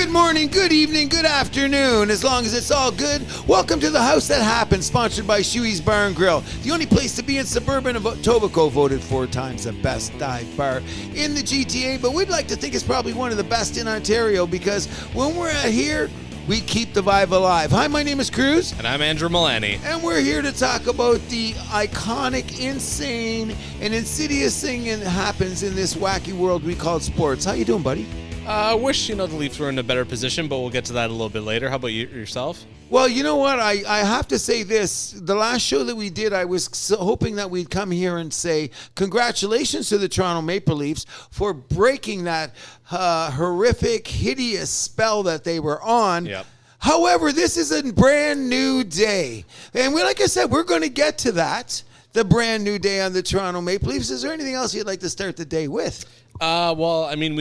Good morning, good evening, good afternoon. As long as it's all good, welcome to The House That Happened, sponsored by Shuey's Bar and Grill. The only place to be in suburban of Etobicoke, voted 4 times the best dive bar in the GTA. But we'd like to think it's probably one of the best in Ontario because when we're out here, we keep the vibe alive. Hi, my name is Cruz. And I'm Andrew Milani. And we're here to talk about the iconic, insane, and insidious thing that happens in this wacky world we call sports. How you doing, buddy? I wish, the Leafs were in a better position, but we'll get to that a little bit later. How about yourself? Well, you know what? I have to say this. The last show that we did, I was hoping that we'd come here and say congratulations to the Toronto Maple Leafs for breaking that horrific, hideous spell that they were on. Yep. However, this is a brand new day. And like I said, we're going to get to that, the brand new day on the Toronto Maple Leafs. Is there anything else you'd like to start the day with? We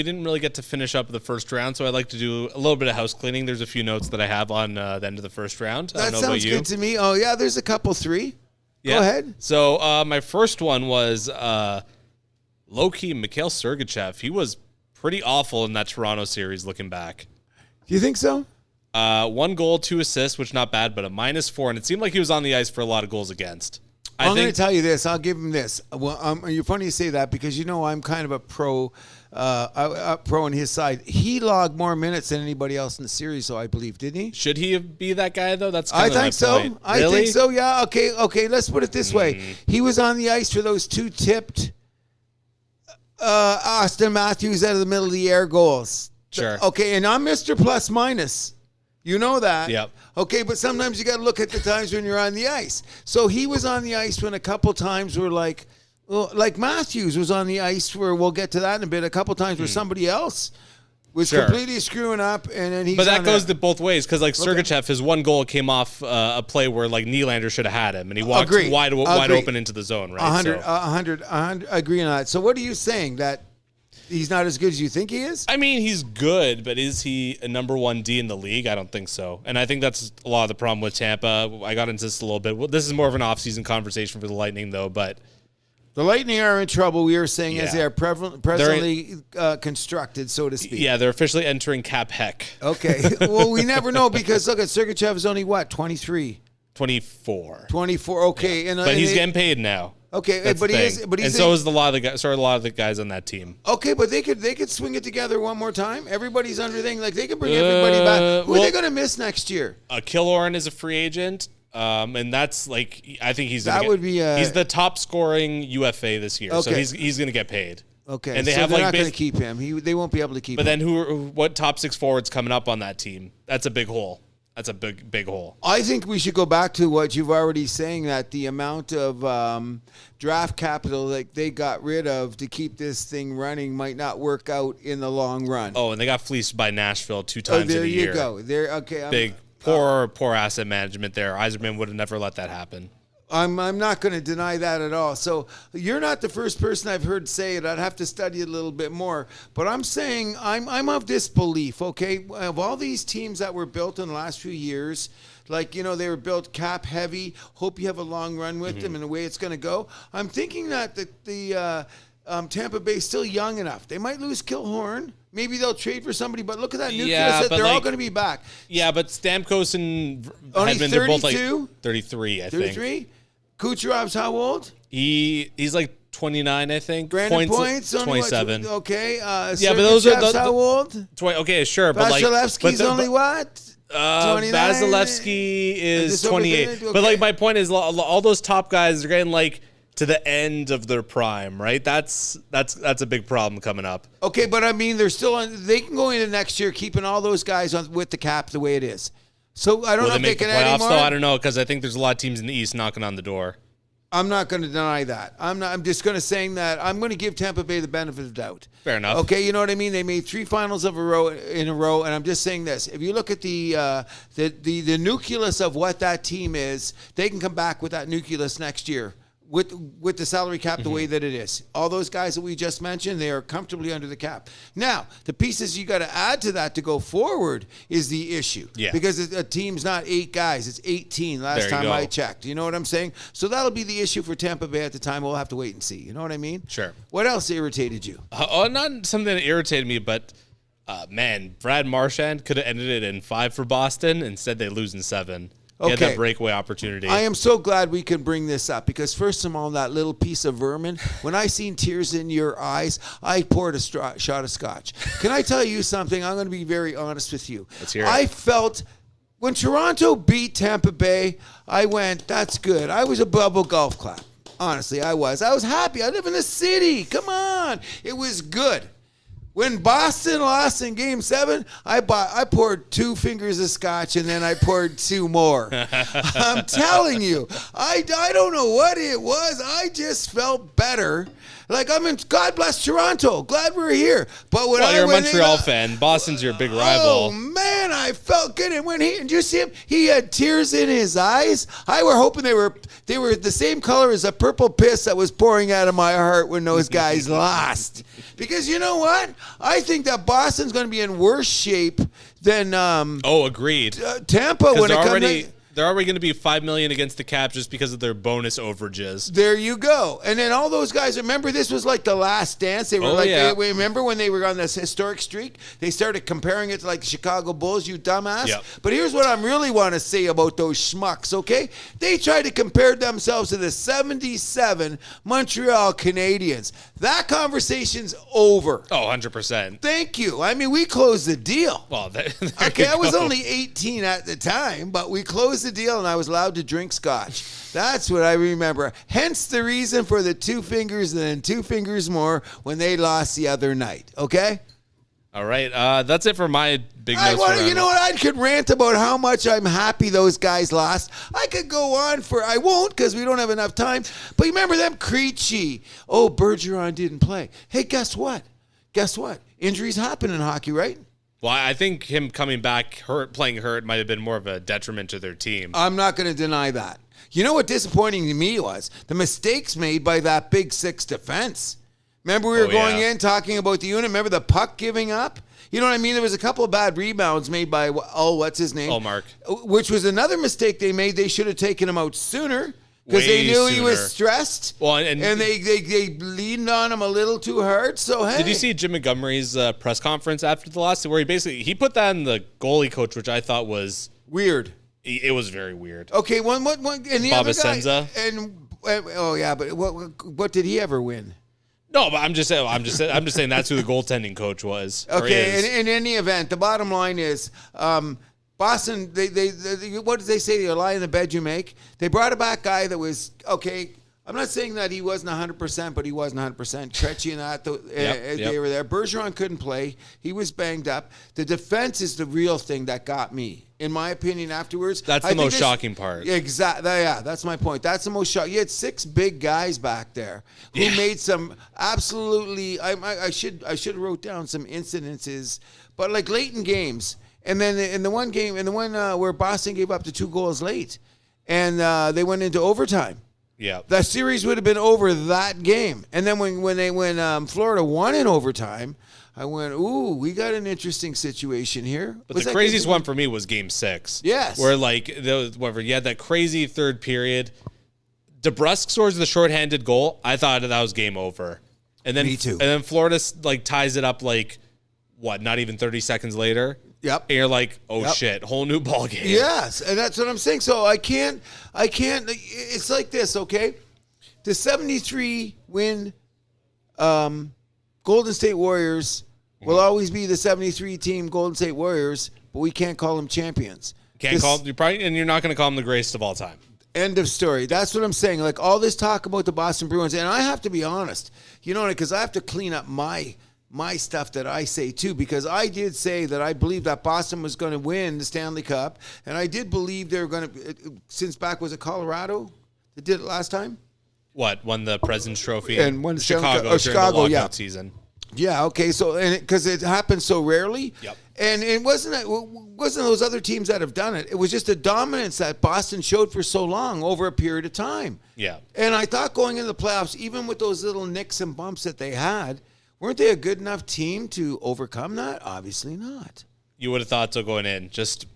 didn't really get to finish up the first round, so I'd like to do a little bit of house cleaning. There's a few notes that I have on the end of the first round. I don't know sounds about you. Good to me. Oh, yeah, there's a couple, 3. Yeah. Go ahead. So my first one was low-key Mikhail Sergachev. He was pretty awful in that Toronto series looking back. Do you think so? 1 goal, 2 assists, which not bad, but a -4, and it seemed like he was on the ice for a lot of goals against. I'm going to tell you this. I'll give him this. Well, you're funny you say that because I'm kind of a pro on his side. He logged more minutes than anybody else in the series, so I believe, didn't he? Should he be that guy though? That's kind I of think so. Point. I Really? think so. Yeah. Okay. Let's put it this way. He was on the ice for those 2 tipped Austin Matthews out of the middle of the air goals. Sure. Okay, and I'm Mr. Plus Minus. You know that. Yep. Okay, but sometimes you got to look at the times when you're on the ice. So he was on the ice when a couple times were like Matthews was on the ice for, we'll get to that in a bit, a couple times where somebody else was completely screwing up, and then he's. But that goes to both ways because Sergachev, his 1 goal came off a play where Nylander should have had him, and he walked wide open into the zone. Right. 100. Agree on that. So what are you saying, that he's not as good as you think he is? I mean, he's good, but is he a number 1 D in the league? I don't think so. And I think that's a lot of the problem with Tampa. I got into this a little bit. Well, this is more of an offseason conversation for the Lightning, though. But the Lightning are in trouble, we are saying, as they are presently constructed, so to speak. Yeah, they're officially entering cap heck. Okay. Well, we never know because, look, Sergachev is only, 23? 24. 24, okay. Yeah. But he's getting paid now. Okay, That's but and so is a lot of the guys on that team. Okay, but they could swing it together one more time. Everybody's under thing, like they can bring everybody back. Who are they going to miss next year? Killorn is a free agent, and that's I think he's he's the top scoring UFA this year, so he's going to get paid. Okay, and they they're not going to keep him. They won't be able to keep him. But then what top 6 forwards coming up on that team? That's a big hole. That's a big hole. I think we should go back to what you've already saying, that the amount of draft capital that they got rid of to keep this thing running might not work out in the long run. Oh, and they got fleeced by Nashville 2 times in a year. There you go. Okay. Poor asset management there. Yzerman would have never let that happen. I'm not going to deny that at all. So you're not the first person I've heard say it. I'd have to study it a little bit more. But I'm saying I'm of this belief, okay? Of all these teams that were built in the last few years, they were built cap heavy, hope you have a long run with them and the way it's going to go. I'm thinking that the Tampa Bay is still young enough. They might lose Killorn. Maybe they'll trade for somebody, but look at that nucleus. They're all going to be back. Yeah, but Stamkos and Hedman, they're both 33, I think. 33? Kucherov's how old? He's 29, I think. Brandon Points 27. Okay. Yeah, but those are how old? 20. Okay, sure, but Vasilevsky's only what? 29? Vasilevsky is 28. Okay. But my point is, all those top guys are getting to the end of their prime, right? That's a big problem coming up. Okay, but I mean, they're still on. They can go into next year keeping all those guys with the cap the way it is. So I don't know if they can add anymore. Though? I don't know, because I think there's a lot of teams in the East knocking on the door. I'm not going to deny that. I'm just going to saying that I'm going to give Tampa Bay the benefit of the doubt. Fair enough. Okay, you know what I mean? They made 3 finals in a row, and I'm just saying this. If you look at the nucleus of what that team is, they can come back with that nucleus next year. With the salary cap the way that it is. All those guys that we just mentioned, they are comfortably under the cap. Now, the pieces you got to add to that to go forward is the issue. Yeah. Because a team's not 8 guys, it's 18 last time I checked. You know what I'm saying? So that'll be the issue for Tampa Bay at the time. We'll have to wait and see. You know what I mean? Sure. What else irritated you? Not something that irritated me, but Man, Brad Marchand could have ended it in 5 for Boston. Instead, they lose in 7. He had Okay. that breakaway opportunity. I am so glad we can bring this up because, first of all, that little piece of vermin, when I seen tears in your eyes, I poured a shot of scotch. Can I tell you something? I'm going to be very honest with you. Let's hear it. I felt when Toronto beat Tampa Bay, I went, that's good. I was a bubble golf clap. Honestly, I was. I was happy. I live in the city. Come on. It was good. When Boston lost in Game 7, I poured 2 fingers of scotch and then I poured 2 more. I'm telling you, I don't know what it was. I just felt better. Like, God bless Toronto. Glad we're here. But when you're a Montreal fan. Boston's your big rival. Oh, man, I felt good. And did you see him? He had tears in his eyes. I were hoping they were the same color as the purple piss that was pouring out of my heart when those guys lost. Because you know what? I think that Boston's going to be in worse shape than agreed. Tampa when it comes to... They're already going to be $5 million against the cap just because of their bonus overages. There you go. And then all those guys, remember this was like the last dance. They were remember when they were on this historic streak? They started comparing it to like the Chicago Bulls, you dumbass. Yep. But here's what I really want to say about those schmucks, okay? They tried to compare themselves to the 77 Montreal Canadiens. That conversation's over. Oh, 100%. Thank you. I mean, we closed the deal. Well, okay, I was only 18 at the time, but we closed the deal and I was allowed to drink scotch. That's what I remember. Hence the reason for the 2 fingers and then 2 fingers more when they lost the other night. Okay? All right. That's it for my big notes. You know what? I could rant about how much I'm happy those guys lost. I could go on I won't because we don't have enough time. But remember them Krejci. Oh, Bergeron didn't play. Hey, guess what? Injuries happen in hockey, right? Well, I think him coming back playing hurt might have been more of a detriment to their team. I'm not going to deny that. You know what disappointing to me was? The mistakes made by that big 6 defense. Remember we were going in talking about the unit? Remember the puck giving up? You know what I mean? There was a couple of bad rebounds made by, what's his name? Mark. Which was another mistake they made. They should have taken him out sooner. Because they knew he was stressed, well, and they leaned on him a little too hard. So hey, did you see Jim Montgomery's press conference after the loss, where he put that on the goalie coach, which I thought was weird. It was very weird. Okay, one, and the Bob other guy, Essenza? but what did he ever win? No, but I'm just saying that's who the goaltending coach was. Okay, in any event, the bottom line is. Boston, they what did they say? You lie in the bed you make. They brought a back guy that was okay. I'm not saying that he wasn't 100%, but he wasn't 100%. Krejci and that, they were there. Bergeron couldn't play. He was banged up. The defense is the real thing that got me, in my opinion. Afterwards, that's the most shocking part. Exactly. Yeah, that's my point. That's the most shocking. You had 6 big guys back there who made some absolutely. I should have wrote down some incidences, but like late in games. And then in the one game, where Boston gave up the 2 goals late, and they went into overtime. Yeah, that series would have been over that game. And then when Florida won in overtime, I went, ooh, we got an interesting situation here. But the craziest one for me was Game 6. Yes, where you had that crazy third period. DeBrusk scores the shorthanded goal. I thought that was game over. And then me too. And then Florida ties it up not even 30 seconds later. Yep. And you're like, shit, whole new ball game. Yes, and that's what I'm saying. So I can't, it's like this, okay? The 73 win Golden State Warriors will always be the 73 team Golden State Warriors, but we can't call them champions. You're not going to call them the greatest of all time. End of story. That's what I'm saying. Like all this talk about the Boston Bruins, and I have to be honest, because I have to clean up my stuff that I say too, because I did say that I believe that Boston was going to win the Stanley Cup, and I did believe they were going to, was it Colorado that did it last time? What, won the President's Trophy? And won Chicago during the lockout season. Yeah, okay, so, and because it happens so rarely, yep. And it wasn't those other teams that have done it. It was just the dominance that Boston showed for so long over a period of time. Yeah. And I thought going into the playoffs, even with those little nicks and bumps that they had, weren't they a good enough team to overcome that? Obviously not. You would have thought so going in. Just,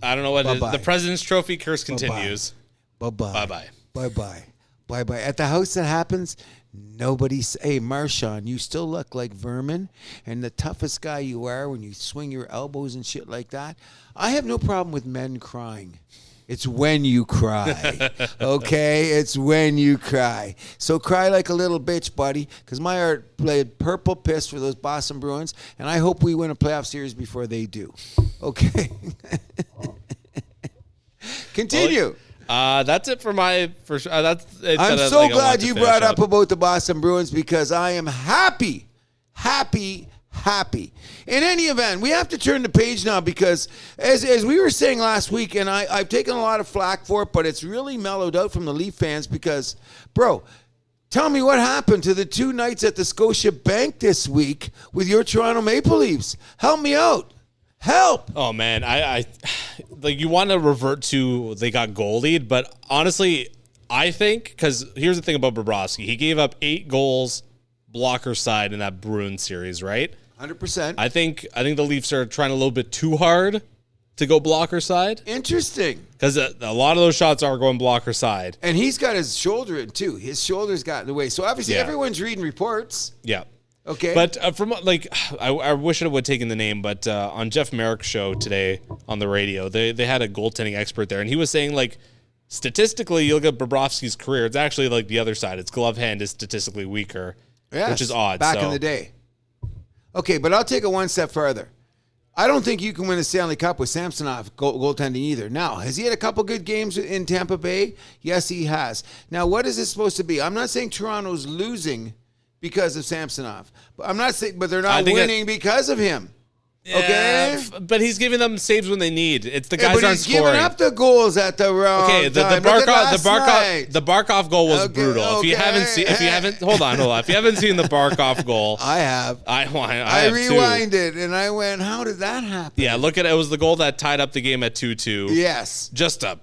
I don't know what it is. The President's Trophy curse continues. Bye-bye. Bye-bye. Bye-bye. Bye-bye. At the house that happens, Hey, Marshawn, you still look like vermin, and the toughest guy you are when you swing your elbows and shit like that. I have no problem with men crying. It's when you cry, okay? It's when you cry. So cry like a little bitch, buddy, because my heart played purple piss for those Boston Bruins, and I hope we win a playoff series before they do, okay? Continue. That's it for my first. That's it. I'm so glad you brought up about the Boston Bruins because I am happy. In any event, we have to turn the page now because as we were saying last week, and I've taken a lot of flack for it, but it's really mellowed out from the Leaf fans because, bro, tell me what happened to the 2 nights at the Scotia Bank this week with your Toronto Maple Leafs. Help me out. Help. Oh, man. I like you want to revert to they got goalied, but honestly, I think, because here's the thing about Bobrovsky. He gave up 8 goals blocker side in that Bruins series, right? 100%. I think the Leafs are trying a little bit too hard to go blocker side. Interesting. Because a lot of those shots are going blocker side. And he's got his shoulder in, too. His shoulder's got in the way. So, obviously, everyone's reading reports. Yeah. Okay. But from I wish I would have taken the name, but on Jeff Merrick's show today on the radio, they had a goaltending expert there, and he was saying, like, statistically, you look at Bobrovsky's career, it's actually like the other side. Its glove hand is statistically weaker, which is odd. Back in the day. Okay, but I'll take it one step further. I don't think you can win a Stanley Cup with Samsonov goaltending either. Now, has he had a couple good games in Tampa Bay? Yes, he has. Now, what is this supposed to be? I'm not saying Toronto's losing because of Samsonov. I'm not saying, but they're not winning because of him. Okay, but he's giving them saves when they need. It's the guys aren't scoring. He's giving up the goals at the wrong time. The Barkov goal was brutal. Okay. If you haven't, hold on. If you haven't seen the Barkov goal, I have. I rewinded and I went, how did that happen? Yeah, look at it. It was the goal that tied up the game at 2-2. Yes, just a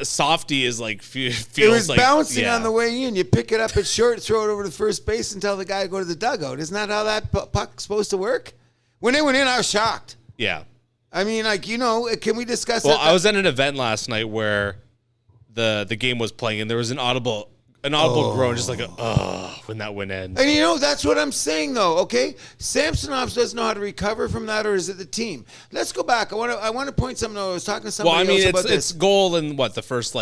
softy is like feels. It was like, bouncing on the way in. You pick it up at short, throw it over to first base, and tell the guy to go to the dugout. Isn't that how that puck's supposed to work? When they went in, I was shocked. Yeah. I mean, can we discuss that? Well, I was at an event last night where the game was playing, and there was an audible groan, just like when that went in. And that's what I'm saying, though, okay? Samsonov doesn't know how to recover from that, or is it the team? Let's go back. I want to point something out. I was talking to somebody else about this. It's goal in, the first,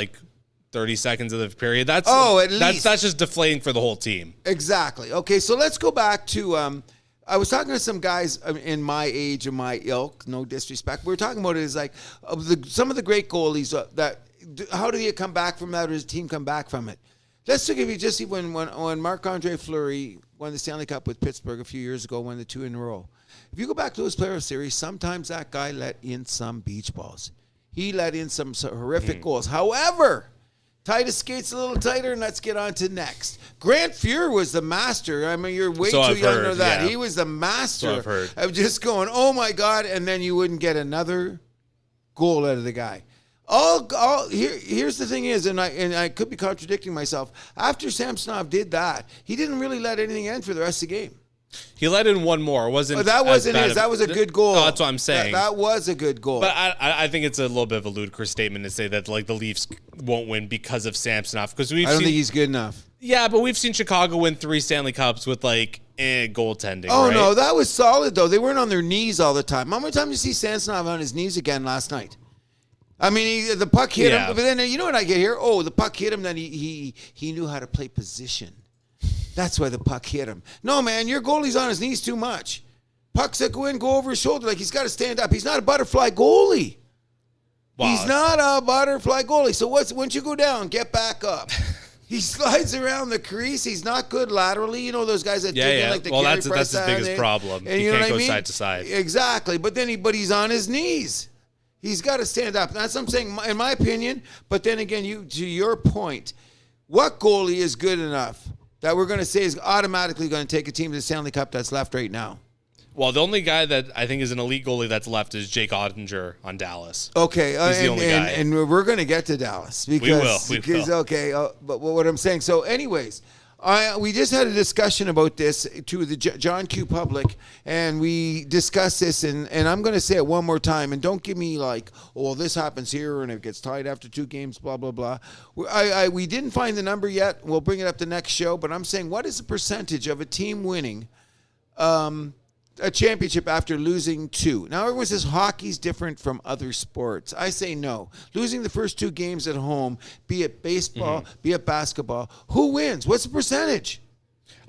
30 seconds of the period. At least. That's just deflating for the whole team. Exactly. Okay, so let's go back to I was talking to some guys in my age and my ilk, no disrespect. We were talking about it as some of the great goalies how do you come back from that, or does the team come back from it? Let's look at you just see when Marc-Andre Fleury won the Stanley Cup with Pittsburgh a few years ago, won the 2 in a row. If you go back to those playoff series, sometimes that guy let in some beach balls. He let in some horrific goals. However, tie the skates a little tighter, and let's get on to next. Grant Fuhr was the master. I mean, you're way too young to know that. Yeah. He was the master of just going, oh, my God, and then you wouldn't get another goal out of the guy. Here's the thing is, and I could be contradicting myself, after Samsonov did that, he didn't really let anything in for the rest of the game. He let in one more. That wasn't his. That was a good goal. Oh, that's what I'm saying. That was a good goal. But I think it's a little bit of a ludicrous statement to say that the Leafs won't win because of Samsonov. Because I don't think he's good enough. Yeah, but we've seen Chicago win 3 Stanley Cups with goaltending. Oh, right? No, that was solid though. They weren't on their knees all the time. How many times did you see Samsonov on his knees again last night? I mean, the puck hit him, but then you know what I get here? Oh, the puck hit him. Then he knew how to play position. That's why the puck hit him. No, man, your goalie's on his knees too much. Pucks that go in, go over his shoulder. He's got to stand up. He's not a butterfly goalie. Wow. He's not a butterfly goalie. So once you go down, get back up. He slides around the crease. He's not good laterally. You know those guys that dig in like the Gary that's his biggest problem. And he can't go side to side. Exactly. But he's on his knees. He's got to stand up. That's what I'm saying, in my opinion. But then again, to your point, what goalie is good enough that we're going to say is automatically going to take a team to the Stanley Cup that's left right now? Well, the only guy that I think is an elite goalie that's left is Jake Ottinger on Dallas. Okay, he's the only guy. And we're going to get to Dallas. We will. Okay, but what I'm saying, so anyways, We just had a discussion about this to the John Q public, and we discussed this, and I'm going to say it one more time, and don't give me like, oh, this happens here, and it gets tied after 2 games, blah, blah, blah. We didn't find the number yet. We'll bring it up the next show, but I'm saying, what is the percentage of a team winning a championship after losing 2? Now, everyone says hockey's different from other sports. I say no. Losing the first 2 games at home, be it baseball, be it basketball, who wins? What's the percentage?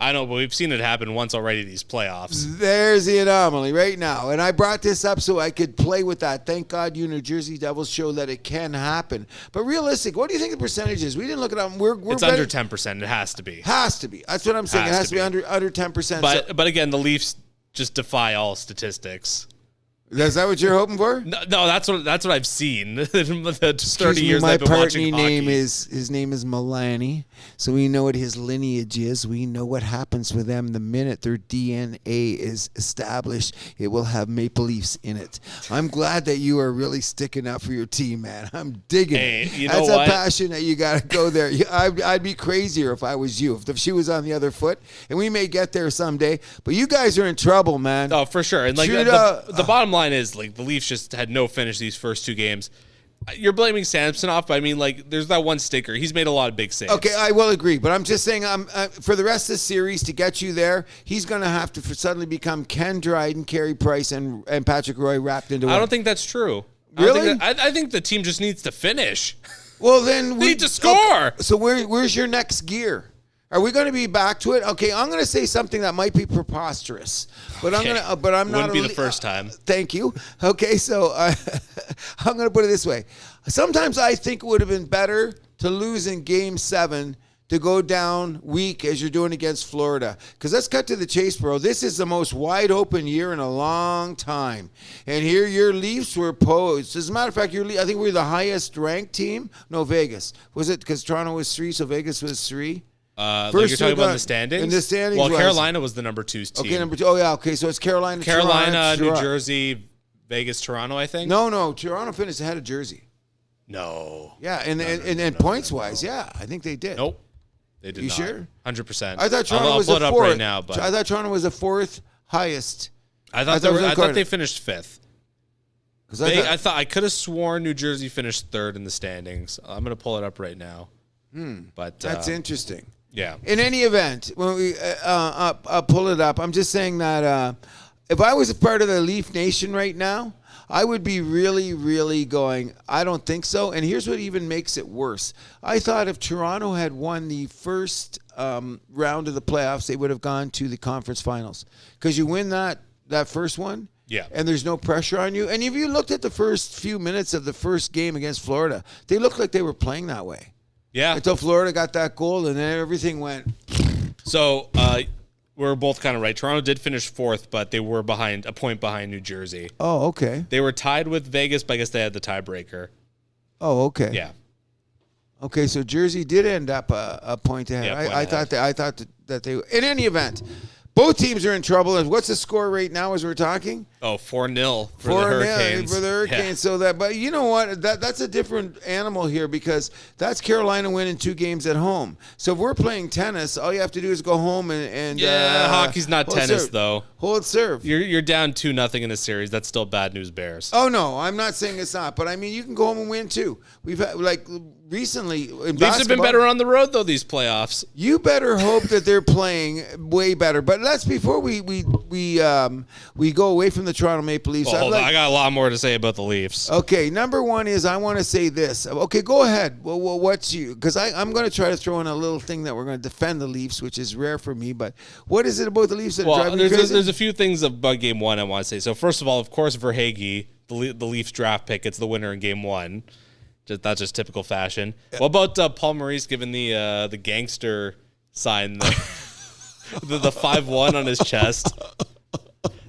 I know, but we've seen it happen once already, these playoffs. There's the anomaly right now. And I brought this up so I could play with that. Thank God you New Jersey Devils show that it can happen. But realistic, what do you think the percentage is? We didn't look it up. It's under 10%. It has to be. Has to be. That's what I'm saying. It has to be under 10%. But again, the Leafs just defy all statistics. Is that what you're hoping for? No, that's what I've seen. The 30 years I've been watching hockey. His name is Milani, so we know what his lineage is. We know what happens with them the minute their DNA is established. It will have Maple Leafs in it. I'm glad that you are really sticking up for your team, man. I'm digging it. You know That's what? a passion that you got to go there. I'd be crazier if I was you. If she was on the other foot, and we may get there someday. But you guys are in trouble, man. Oh, for sure. And like the bottom line is, like, the Leafs just had no finish these first 2 games. You're blaming Samsonov, but I mean, like, there's that one sticker. He's made a lot of big saves. Okay, I will agree, but I'm just saying, for the rest of the series to get you there, he's going to have to suddenly become Ken Dryden, Carey Price, and Patrick Roy wrapped into one. I don't think that's true. Really? I think the team just needs to finish. Well, then we need to score. Okay, so where's your next gear? Are we going to be back to it? Okay, I'm going to say something that might be preposterous, but I'm not. Wouldn't be the first time. Thank you. Okay, so I'm going to put it this way. Sometimes I think it would have been better to lose in Game 7 to go down weak as you're doing against Florida. Because let's cut to the chase, bro. This is the most wide open year in a long time. And here your Leafs were posed. As a matter of fact, I think we're the highest ranked team. No, Vegas. Was it because Toronto was 3, so Vegas was 3? Like you're talking about in the standings? In the standings. Well, Carolina was the number 2 team. Okay, number 2. Oh, yeah, okay. So it's Carolina, New Jersey, Vegas, Toronto, I think? No. Toronto finished ahead of Jersey. No. Yeah, and points-wise, yeah, I think they did. Nope. They did you not. Sure? 100%. I thought Toronto was pull it the up 4th. right now, but I thought Toronto was the 4th highest. I thought they finished 5th. I could have sworn New Jersey finished 3rd in the standings. I'm going to pull it up right now. But that's interesting. Yeah. In any event, when we I'll pull it up, I'm just saying that if I was a part of the Leaf Nation right now, I would be really, really going, I don't think so. And here's what even makes it worse. I thought if Toronto had won the first round of the playoffs, they would have gone to the conference finals. Because you win that first one, yeah, and there's no pressure on you. And if you looked at the first few minutes of the first game against Florida, they looked like they were playing that way. Yeah. Until Florida got that goal, and then everything went. So we're both kind of right. Toronto did finish 4th, but they were a point behind New Jersey. Oh, okay. They were tied with Vegas, but I guess they had the tiebreaker. Oh, okay. Yeah. Okay, so Jersey did end up a point ahead. Yeah, I thought that they. In any event, both teams are in trouble. And what's the score right now as we're talking? Oh, 4-0 for the Hurricanes. For the Hurricanes. Yeah. So but you know what? That's a different animal here because that's Carolina winning 2 games at home. So if we're playing tennis, all you have to do is go home and hockey's not tennis though. Hold serve. You're down 2-0 in a series. That's still bad news Bears. Oh no, I'm not saying it's not, but I mean you can go home and win too. We've had recently in Leafs have been better on the road though these playoffs. You better hope that they're playing way better. But let's before we go away from the Toronto Maple Leafs. Well, I got a lot more to say about the Leafs. Okay, number one is I want to say this. Okay, go ahead. Well what's you? Because I'm going to try to throw in a little thing that we're going to defend the Leafs, which is rare for me. But what is it about the Leafs that drive me crazy? There's a few things about Game 1 I want to say. So first of all, of course, Verhaeghe, the Leafs draft pick, it's the winner in Game 1. That's just typical fashion. What about Paul Maurice giving the gangster sign, the 5-1 on his chest?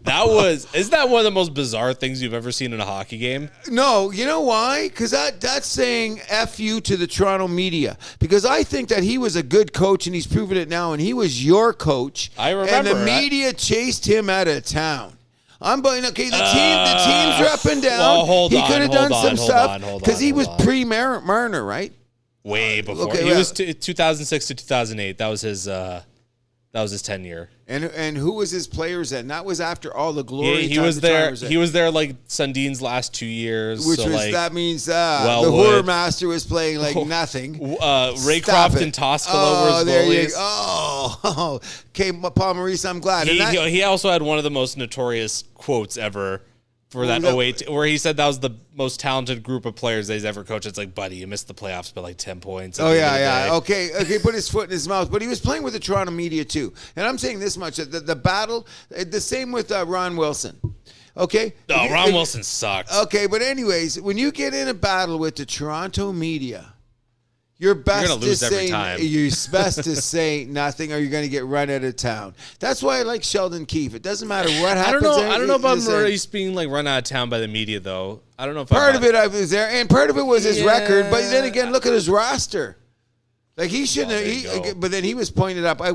Isn't that one of the most bizarre things you've ever seen in a hockey game? No, you know why? Because that's saying F you to the Toronto media. Because I think that he was a good coach, and he's proven it now, and he was your coach. I remember. And the media chased him out of town. I'm going, okay, the teams are up and down. Well, he could have done some stuff because he was pre-Marner, right? Way before. Okay, He was 2006 to 2008. That was his tenure. And who was his players then? That was after all the glory. He was there. He was there like Sundin's last 2 years. Which so was like, that means the Wellwood. Horror Master was playing like nothing. Raycroft and Toskala were his goalies. Oh, okay, Paul Maurice, I'm glad. He also had one of the most notorious quotes ever for that 08, where he said that was the most talented group of players that he's ever coached. It's like, buddy, you missed the playoffs by like 10 points. Okay, put his foot in his mouth. But he was playing with the Toronto media too. And I'm saying this much, the battle, the same with Ron Wilson. Okay? Ron Wilson sucks. Okay, but anyways, when you get in a battle with the Toronto media, you're best gonna lose to every say time. you're best to say nothing, or you're going to get run out of town. That's why I like Sheldon Keefe. It doesn't matter what happens. I don't know about Maurice being like run out of town by the media though. I don't know if part of it I was there, and part of it was his record. But then again, look at his roster. Like he shouldn't. But then he was pointed up. We're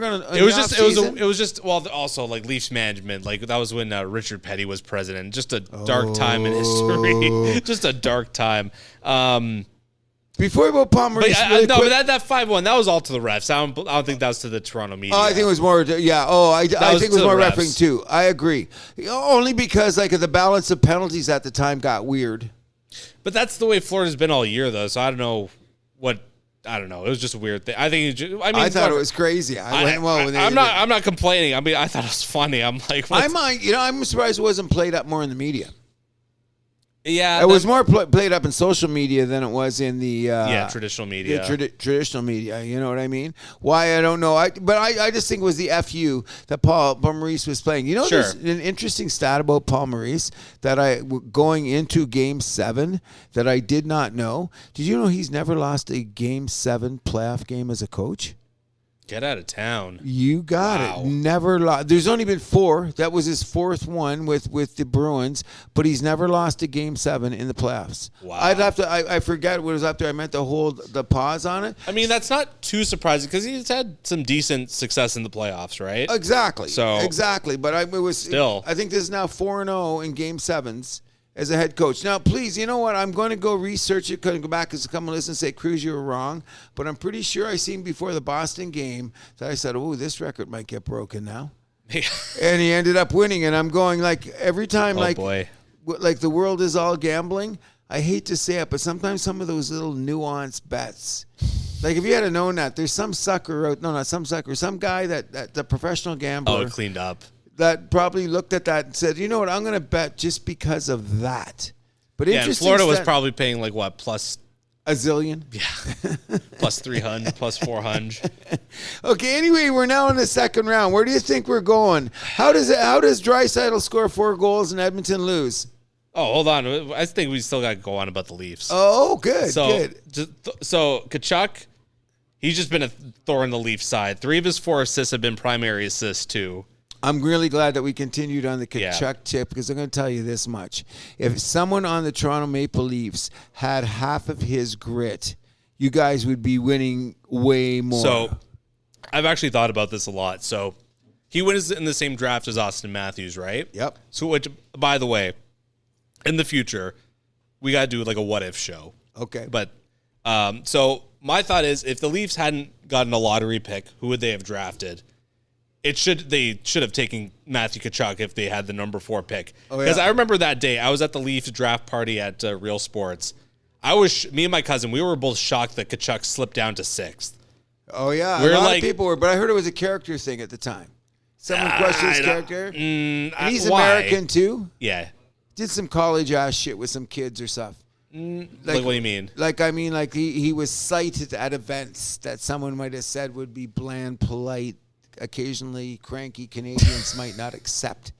gonna. It was just. Well, also like Leafs management. Like that was when Richard Petty was president. Just a dark time in history. Just a dark time. Before we go, Paul Maurice, but that 5-1, that was all to the refs. I don't think that was to the Toronto media. Oh, I think it was more. Yeah. Oh, I think it was more refs. referring too. I agree. Only because like the balance of penalties at the time got weird. But that's the way Florida's been all year, though. So I don't know. It was just a weird thing. I thought it was crazy. I'm not complaining. I mean, I thought it was funny. I'm like, I'm surprised it wasn't played up more in the media. Yeah, it was more played up in social media than it was in the traditional media. Traditional media, you know what I mean? Why, I don't know. But I just think it was the FU that Paul Maurice was playing. You know, there's an interesting stat about Paul Maurice that going into Game 7 that I did not know. Did you know he's never lost a Game 7 playoff game as a coach? Get out of town. You got it. Never lost. There's only been 4. That was his 4th one with the Bruins, but he's never lost a Game 7 in the playoffs. Wow. I'd have to. I forget what was up there. I meant to hold the pause on it. I mean, that's not too surprising because he's had some decent success in the playoffs, right? Exactly. But it was still. I think this is now 4-0 in Game 7s. As a head coach. Now, please, you know what? I'm going to go research it. Couldn't go back and come and listen and say, Cruz, you were wrong. But I'm pretty sure I seen before the Boston game that I said, oh, this record might get broken now. And he ended up winning. And I'm going like every time, like the world is all gambling. I hate to say it, but sometimes some of those little nuanced bets. Like if you had known that, there's some sucker out. No, not some sucker. Some guy that the professional gambler. Oh, cleaned up. That probably looked at that and said, you know what, I'm going to bet just because of that. But interesting. Florida was probably paying like what, plus a zillion? Yeah. Plus 300, plus 400. Okay, anyway, we're now in the second round. Where do you think we're going? How does Draisaitl score 4 goals and Edmonton lose? Oh, hold on. I think we still got to go on about the Leafs. Oh, good. So Tkachuk, he's just been a thorn in the Leafs side. 3 of his 4 assists have been primary assists too. I'm really glad that we continued on the Tkachuk tip because I'm going to tell you this much. If someone on the Toronto Maple Leafs had half of his grit, you guys would be winning way more. So I've actually thought about this a lot. So he was in the same draft as Austin Matthews, right? Yep. So, which, by the way, in the future, we got to do like a what if show. Okay. But so my thought is if the Leafs hadn't gotten a lottery pick, who would they have drafted? They should have taken Matthew Tkachuk if they had the number 4 pick. Because I remember that day, I was at the Leafs draft party at Real Sports. Me and my cousin, we were both shocked that Tkachuk slipped down to 6th. Oh, yeah. A lot of people were, but I heard it was a character thing at the time. Someone questioned his character. And he's American, too. Yeah. Did some college-ass shit with some kids or stuff. Like what do you mean? Like he was cited at events that someone might have said would be bland, polite, occasionally cranky Canadians might not accept.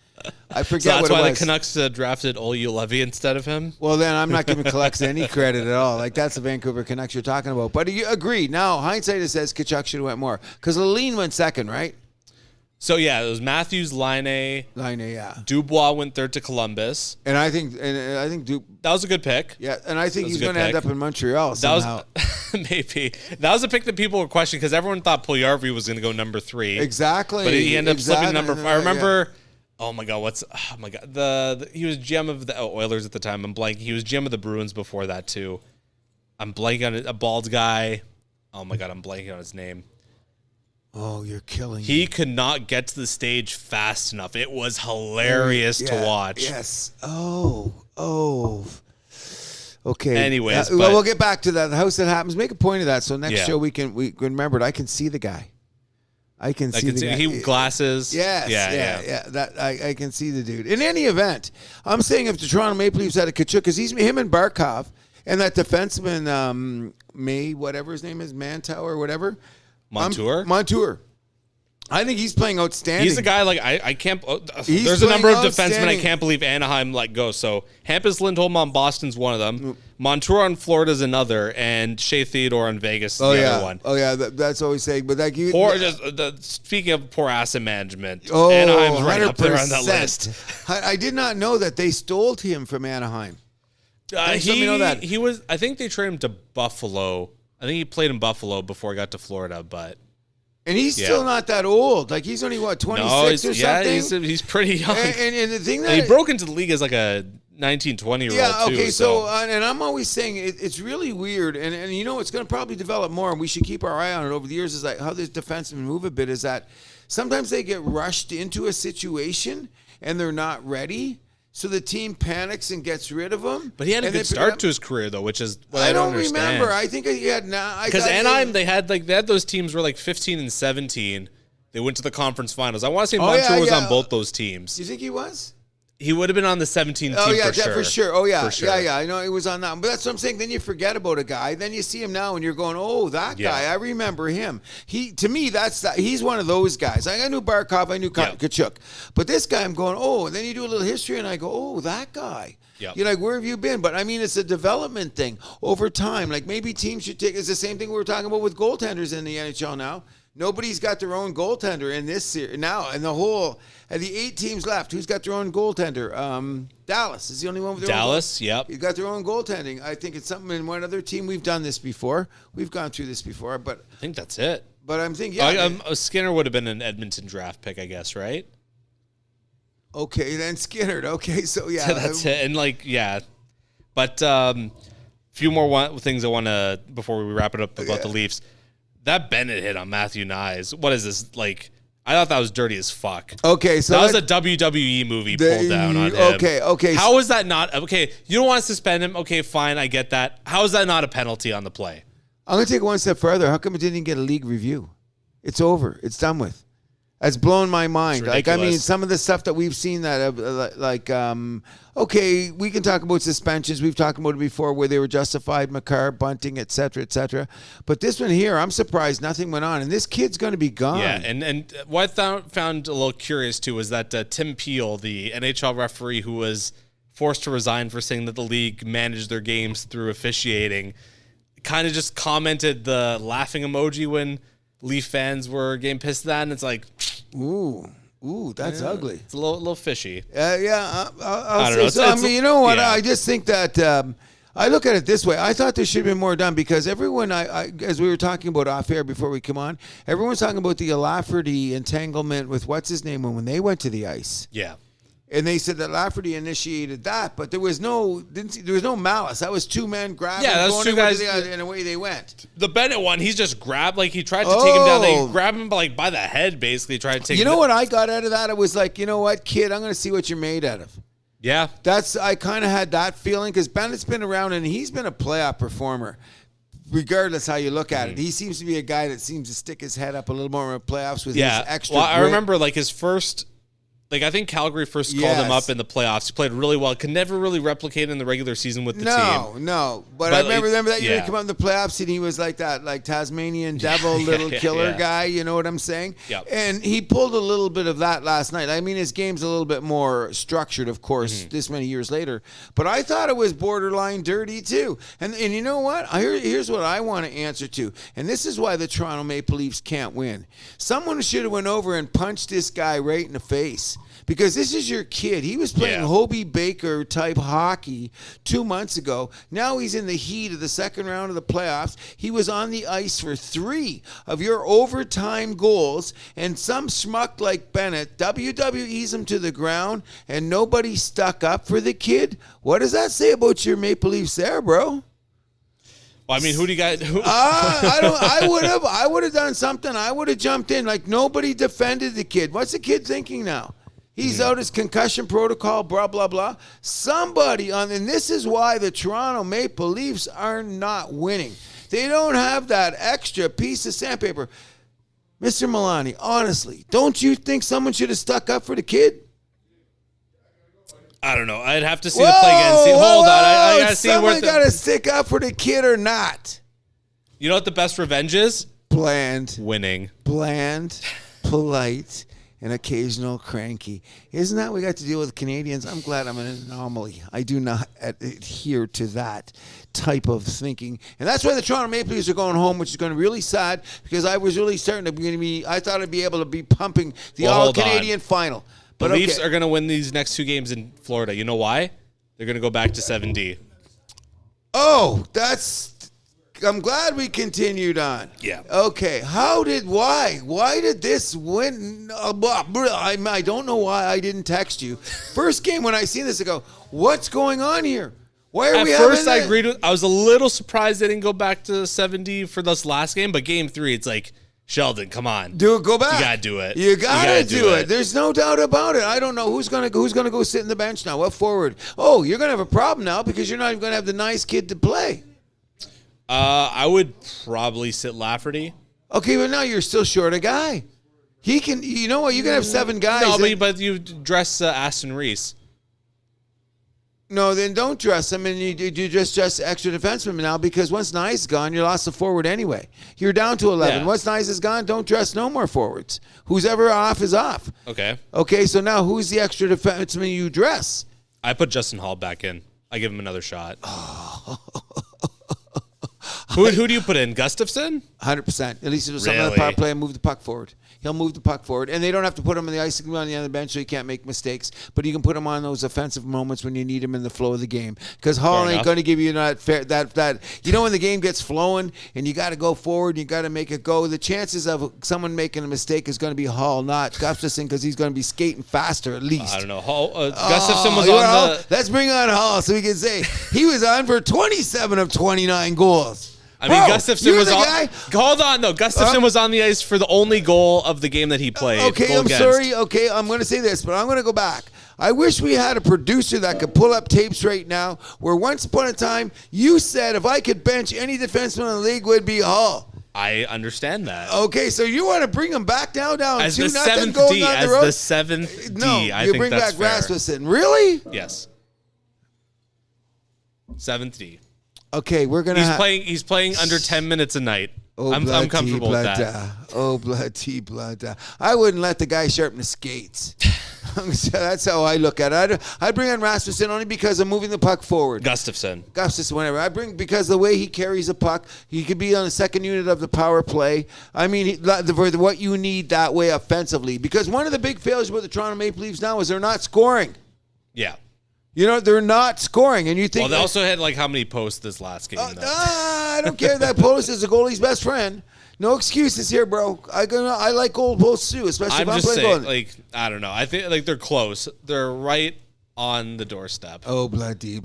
I forget what it was. So that's why the Canucks drafted Olju-Levy instead of him? Well, then I'm not giving Canucks any credit at all. Like, that's the Vancouver Canucks you're talking about. But you agree. Now, hindsight says Tkachuk should have went more. Because Laline went second, right? So, yeah, it was Matthews, Laine, yeah. Dubois went third to Columbus. And I think that was a good pick. Yeah, and I think he's going to end up in Montreal somehow. Maybe. That was a pick that people were questioning because everyone thought Puljujarvi was going to go number 3. Exactly. But he ended up slipping to number 5. I remember, oh my God, he was GM of the Oilers at the time. I'm blanking. He was GM of the Bruins before that too. I'm blanking on a bald guy. Oh my God, I'm blanking on his name. Oh, you're killing He me. could not get to the stage fast enough. It was hilarious to watch. Yes. Oh. Okay. Anyways, well, but- we'll get back to that. The House That Happens. Make a point of that, so next Yeah. show we can remember it. I can see the guy. I can see the guy. He glasses. Yes, Yeah. That I can see the dude. In any event, I'm saying if the Toronto Maple Leafs had a Kachuk, because him and Barkov and that defenseman whatever his name is, Mantow or whatever, Montour. I think he's playing outstanding. He's a guy like I can't. He's there's a number of defensemen I outstanding. can't believe Anaheim let go. So Hampus Lindholm on Boston's one of them. Montour on Florida's another, and Shea Theodore on Vegas is the other one. Oh yeah, that's always saying. But like you, Speaking of poor asset management, oh, Anaheim's right up there on that 100%. list. I did not know that they stole him from Anaheim. Thanks for letting me know that. He was. I think they traded him to Buffalo. I think he played in Buffalo before he got to Florida, but. And he's still not that old. Like he's only 26 or something. He's pretty young. And the thing that and he broke into the league as like a 19, 20-year-old yeah, okay. too. So and I'm always saying it's really weird, and it's going to probably develop more, and we should keep our eye on it over the years. Is like how this defensemen move a bit. Is that sometimes they get rushed into a situation and they're not ready. So the team panics and gets rid of him. But he had a good start to his career, though, which is what I don't remember. I think he had because Anaheim they had those teams were like 15 and 17. They went to the conference finals. I want to say Montour was on both those teams. Do you think he was? He would have been on the 17 team for sure. Oh, yeah. For sure. Yeah. I know he was on that. But that's what I'm saying. Then you forget about a guy. Then you see him now and you're going, oh, that guy. I remember him. To me, he's one of those guys. I knew Barkov. I knew Kachuk. But this guy, I'm going, oh. And then you do a little history and I go, oh, that guy. Yep. You're like, where have you been? But I mean, it's a development thing over time. Like maybe teams should take, it's the same thing we were talking about with goaltenders in the NHL now. Nobody's got their own goaltender in this series now. And the 8 teams left, who's got their own goaltender? Dallas is the only one with their own. Dallas, yep. You got their own goaltending. I think it's something in one other team. We've done this before. We've gone through this before, but I think that's it. But I'm thinking, Skinner would have been an Edmonton draft pick, I guess, right? Okay, then Skinner. Okay, so yeah, so that's it. And but few more things I want to before we wrap it up about the Leafs. That Bennett hit on Matthew Nyes. What is this like? I thought that was dirty as fuck. Okay, so that was a WWE movie pulled down on him. Okay. How is that not okay? You don't want to suspend him. Okay, fine, I get that. How is that not a penalty on the play? I'm gonna take it one step further. How come it didn't get a league review? It's over. It's done with. That's blown my mind. Like, I mean, some of the stuff that we've seen that, okay, we can talk about suspensions. We've talked about it before where they were justified, Makar, Bunting, et cetera, et cetera. But this one here, I'm surprised nothing went on. And this kid's going to be gone. Yeah, and what I found a little curious, too, was that Tim Peel, the NHL referee who was forced to resign for saying that the league managed their games through officiating, kind of just commented the laughing emoji when Leaf fans were getting pissed at that, and it's like, ooh, that's ugly. It's a little fishy. I'll I don't say know. so. I mean, you know what? Yeah. I just think that I look at it this way. I thought there should have been more done because everyone, as we were talking about off air before we come on, everyone's talking about the Lafferty entanglement with what's his name when they went to the ice. Yeah. And they said that Lafferty initiated that, but there was no malice. That was 2 men grabbing, that's 2 guys, and away they went. The Bennett one, he's just grabbed, like he tried to take him down. They grabbed him by the head, basically tried to take him. You know what I got out of that? It was like, you know what, kid, I'm going to see what you're made out of. Yeah. I kind of had that feeling because Bennett's been around and he's been a playoff performer. Regardless how you look at it, he seems to be a guy that seems to stick his head up a little more in the playoffs with his extra. Well, I remember his first. I think Calgary first called him up in the playoffs. He played really well. Could never really replicate in the regular season with the team. No. But I remember that year he came out in the playoffs and he was like that, like Tasmanian devil, little killer guy. You know what I'm saying? Yep. And he pulled a little bit of that last night. I mean, his game's a little bit more structured, of course, this many years later. But I thought it was borderline dirty too. And you know what? Here's what I want to answer to. And this is why the Toronto Maple Leafs can't win. Someone should have went over and punched this guy right in the face. Because this is your kid. He was playing Hobie Baker type hockey 2 months ago. Now he's in the heat of the second round of the playoffs. He was on the ice for 3 of your overtime goals, and some schmuck like Bennett WWE's him to the ground, and nobody stuck up for the kid. What does that say about your Maple Leafs there, bro? Well, Well, I mean, who do you got? I would have done something. I would have jumped in. Like, nobody defended the kid. What's the kid thinking now? He's out his concussion protocol, blah, blah, blah. Somebody and this is why the Toronto Maple Leafs are not winning. They don't have that extra piece of sandpaper. Mr. Milani, honestly, don't you think someone should have stuck up for the kid? I don't know. I'd have to see the play again. Hold on. I got to see someone got to stick up for the kid or not. You know what the best revenge is? Bland. Winning. Bland, polite, and occasional cranky. Isn't that what we got to deal with Canadians? I'm glad I'm an anomaly. I do not adhere to that type of thinking. And that's why the Toronto Maple Leafs are going home, which is going to be really sad because I was really starting to be, I thought I'd be able to be pumping the All-Canadian final. The Leafs are going to win these next 2 games in Florida. You know why? They're going to go back to 7D. Oh, I'm glad we continued on. Yeah. Okay. Why did this win? I don't know why I didn't text you. First game when I seen this, I go, what's going on here? Why are we At first, I agreed with. I was a little surprised they didn't go back to 7D for this last game, but game 3, it's like, Sheldon, come on. Go back. You gotta do it. You gotta do it. There's no doubt about it. I don't know who's gonna go sit in the bench now. What forward? Oh, you're gonna have a problem now because you're not even gonna have the nice kid to play. I would probably sit Lafferty. Okay, but now you're still short a guy. He can. You know what? You can have 7 guys. No, but you dress Aston Reese. No, then don't dress him, and you just dress extra defenseman now because once Nye is gone, you lost the forward anyway. You're down to 11. Yeah. Once Nye is gone, don't dress no more forwards. Who's ever off is off. Okay. Okay, so now who's the extra defenseman you dress? I put Justin Hall back in. I give him another shot. Who do you put in? Gustafson? 100%. At least he'll do something on the power play and move the puck forward. He'll move the puck forward. And they don't have to put him on the ice on the end of the bench so he can't make mistakes. But you can put him on those offensive moments when you need him in the flow of the game. Because Hall ain't going to give you that. You know when the game gets flowing and you got to go forward, you got to make it go. The chances of someone making a mistake is going to be Hall, not Gustafson, because he's going to be skating faster at least. I don't know. Hall, Gustafson was on the... Let's bring on Hall so we can say he was on for 27 of 29 goals. I mean, Gustafson was on. Hold on, though. Gustafson was on the ice for the only goal of the game that he played. Okay, I'm sorry. Okay, I'm going to say this, but I'm going to go back. I wish we had a producer that could pull up tapes right now where once upon a time you said if I could bench any defenseman in the league would be Hall. I understand that. Okay, so you want to bring him back down as to the nothing 7th going D, on as the road? the 7th D. No, I you think bring that's back fair. Rasmussen. Really? Yes. 7th D. Okay, we're gonna. He's playing under 10 minutes a night. I'm comfortable with that. Oh, blood. I wouldn't let the guy sharpen the skates. That's how I look at it. I'd bring on Rasmussen only because I'm moving the puck forward. Gustafson, whenever. I bring because the way he carries the puck, he could be on the second unit of the power play. I mean, for what you need that way offensively. Because one of the big failures with the Toronto Maple Leafs now is they're not scoring. Yeah. You know, they're not scoring, and you think... Well, they also had, how many posts this last game, though? I don't care. That post is the goalie's best friend. No excuses here, bro. I like goal posts, too, especially if I'm playing goal. I don't know. I think, they're close. They're right on the doorstep. Oh, bloody.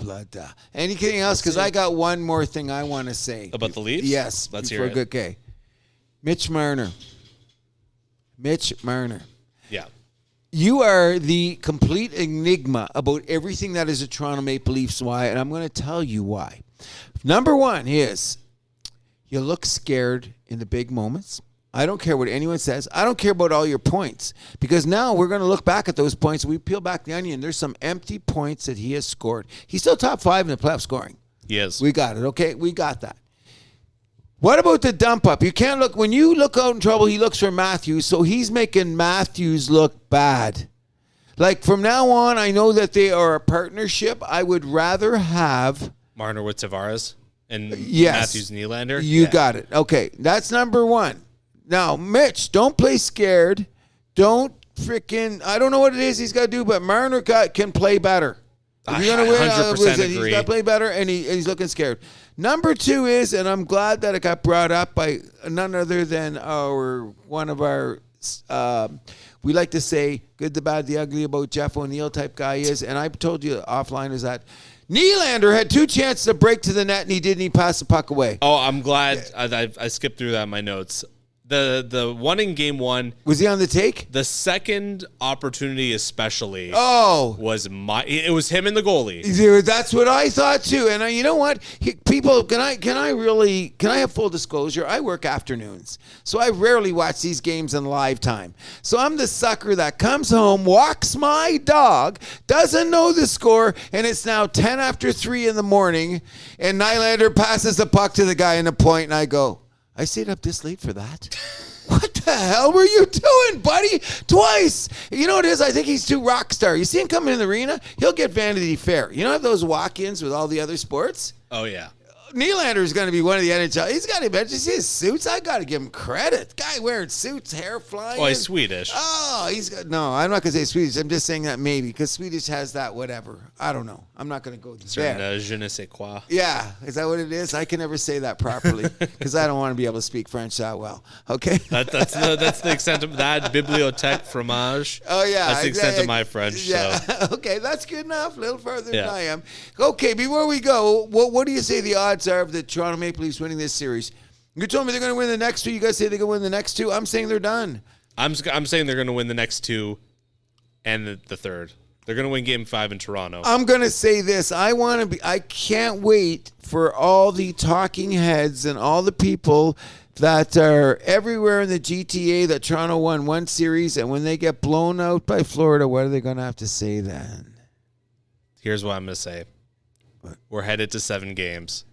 Anything else? Because I got one more thing I want to say. About the Leafs? Yes. Let's hear it. Okay. Mitch Marner. Yeah. You are the complete enigma about everything that is a Toronto Maple Leafs. Why? And I'm going to tell you why. Number one is you look scared in the big moments. I don't care what anyone says. I don't care about all your points. Because now we're going to look back at those points. We peel back the onion. There's some empty points that he has scored. He's still top 5 in the playoff scoring. Yes. We got it. Okay? We got that. What about the dump up? You can't look. When you look out in trouble, he looks for Matthews, so he's making Matthews look bad. From now on, I know that they are a partnership. I would rather have Marner with Tavares and yes, Matthews Nylander. You got it. Okay, that's number one. Now, Mitch, don't play scared. Don't freaking. I don't know what it is he's got to do, but Marner can play better. If you're gonna win, 100% agree. He's got to play better, and he's looking scared. Number two is, and I'm glad that it got brought up by none other than one of our we like to say good, the bad, the ugly about Jeff O'Neill type guy is. And I told you offline is that Nylander had 2 chances to break to the net and he didn't even pass the puck away. Oh, I'm glad I skipped through that in my notes. The one in game 1. Was he on the take? The second opportunity especially was it was him and the goalie. Dude, that's what I thought too. And you know what? People, can I have full disclosure? I work afternoons. So I rarely watch these games in live time. So I'm the sucker that comes home, walks my dog, doesn't know the score, and it's now 10 after 3 in the morning, and Nylander passes the puck to the guy in the point, and I go, I stayed up this late for that. What the hell were you doing, buddy? Twice. You know what it is? I think he's too rock star. You see him coming in the arena, he'll get Vanity Fair. You know have those walk-ins with all the other sports? Oh, yeah. Nylander is going to be one of the NHL. He's got to bet. You see his suits? I got to give him credit. Guy wearing suits, hair flying. Oh, he's Swedish. Oh, he's got. No, I'm not going to say Swedish. I'm just saying that maybe because Swedish has that whatever. I don't know. I'm not going to go there. Je ne sais quoi. Yeah, is that what it is? I can never say that properly because I don't want to be able to speak French that well. Okay. That's the extent of that bibliothèque fromage. Oh yeah, that's the extent of my French. Yeah. So. Okay, that's good enough. A little further than I am. Okay, before we go, what do you say the odds are of the Toronto Maple Leafs winning this series? You told me they're going to win the next 2. You guys say they're going to win the next 2. I'm saying they're done. I'm saying they're going to win the next 2 and the third. They're going to win Game 5 in Toronto. I'm going to say this. I can't wait for all the talking heads and all the people that are everywhere in the GTA that Toronto won one series, and when they get blown out by Florida, what are they going to have to say then? Here's what I'm going to say. What? We're headed to 7 games.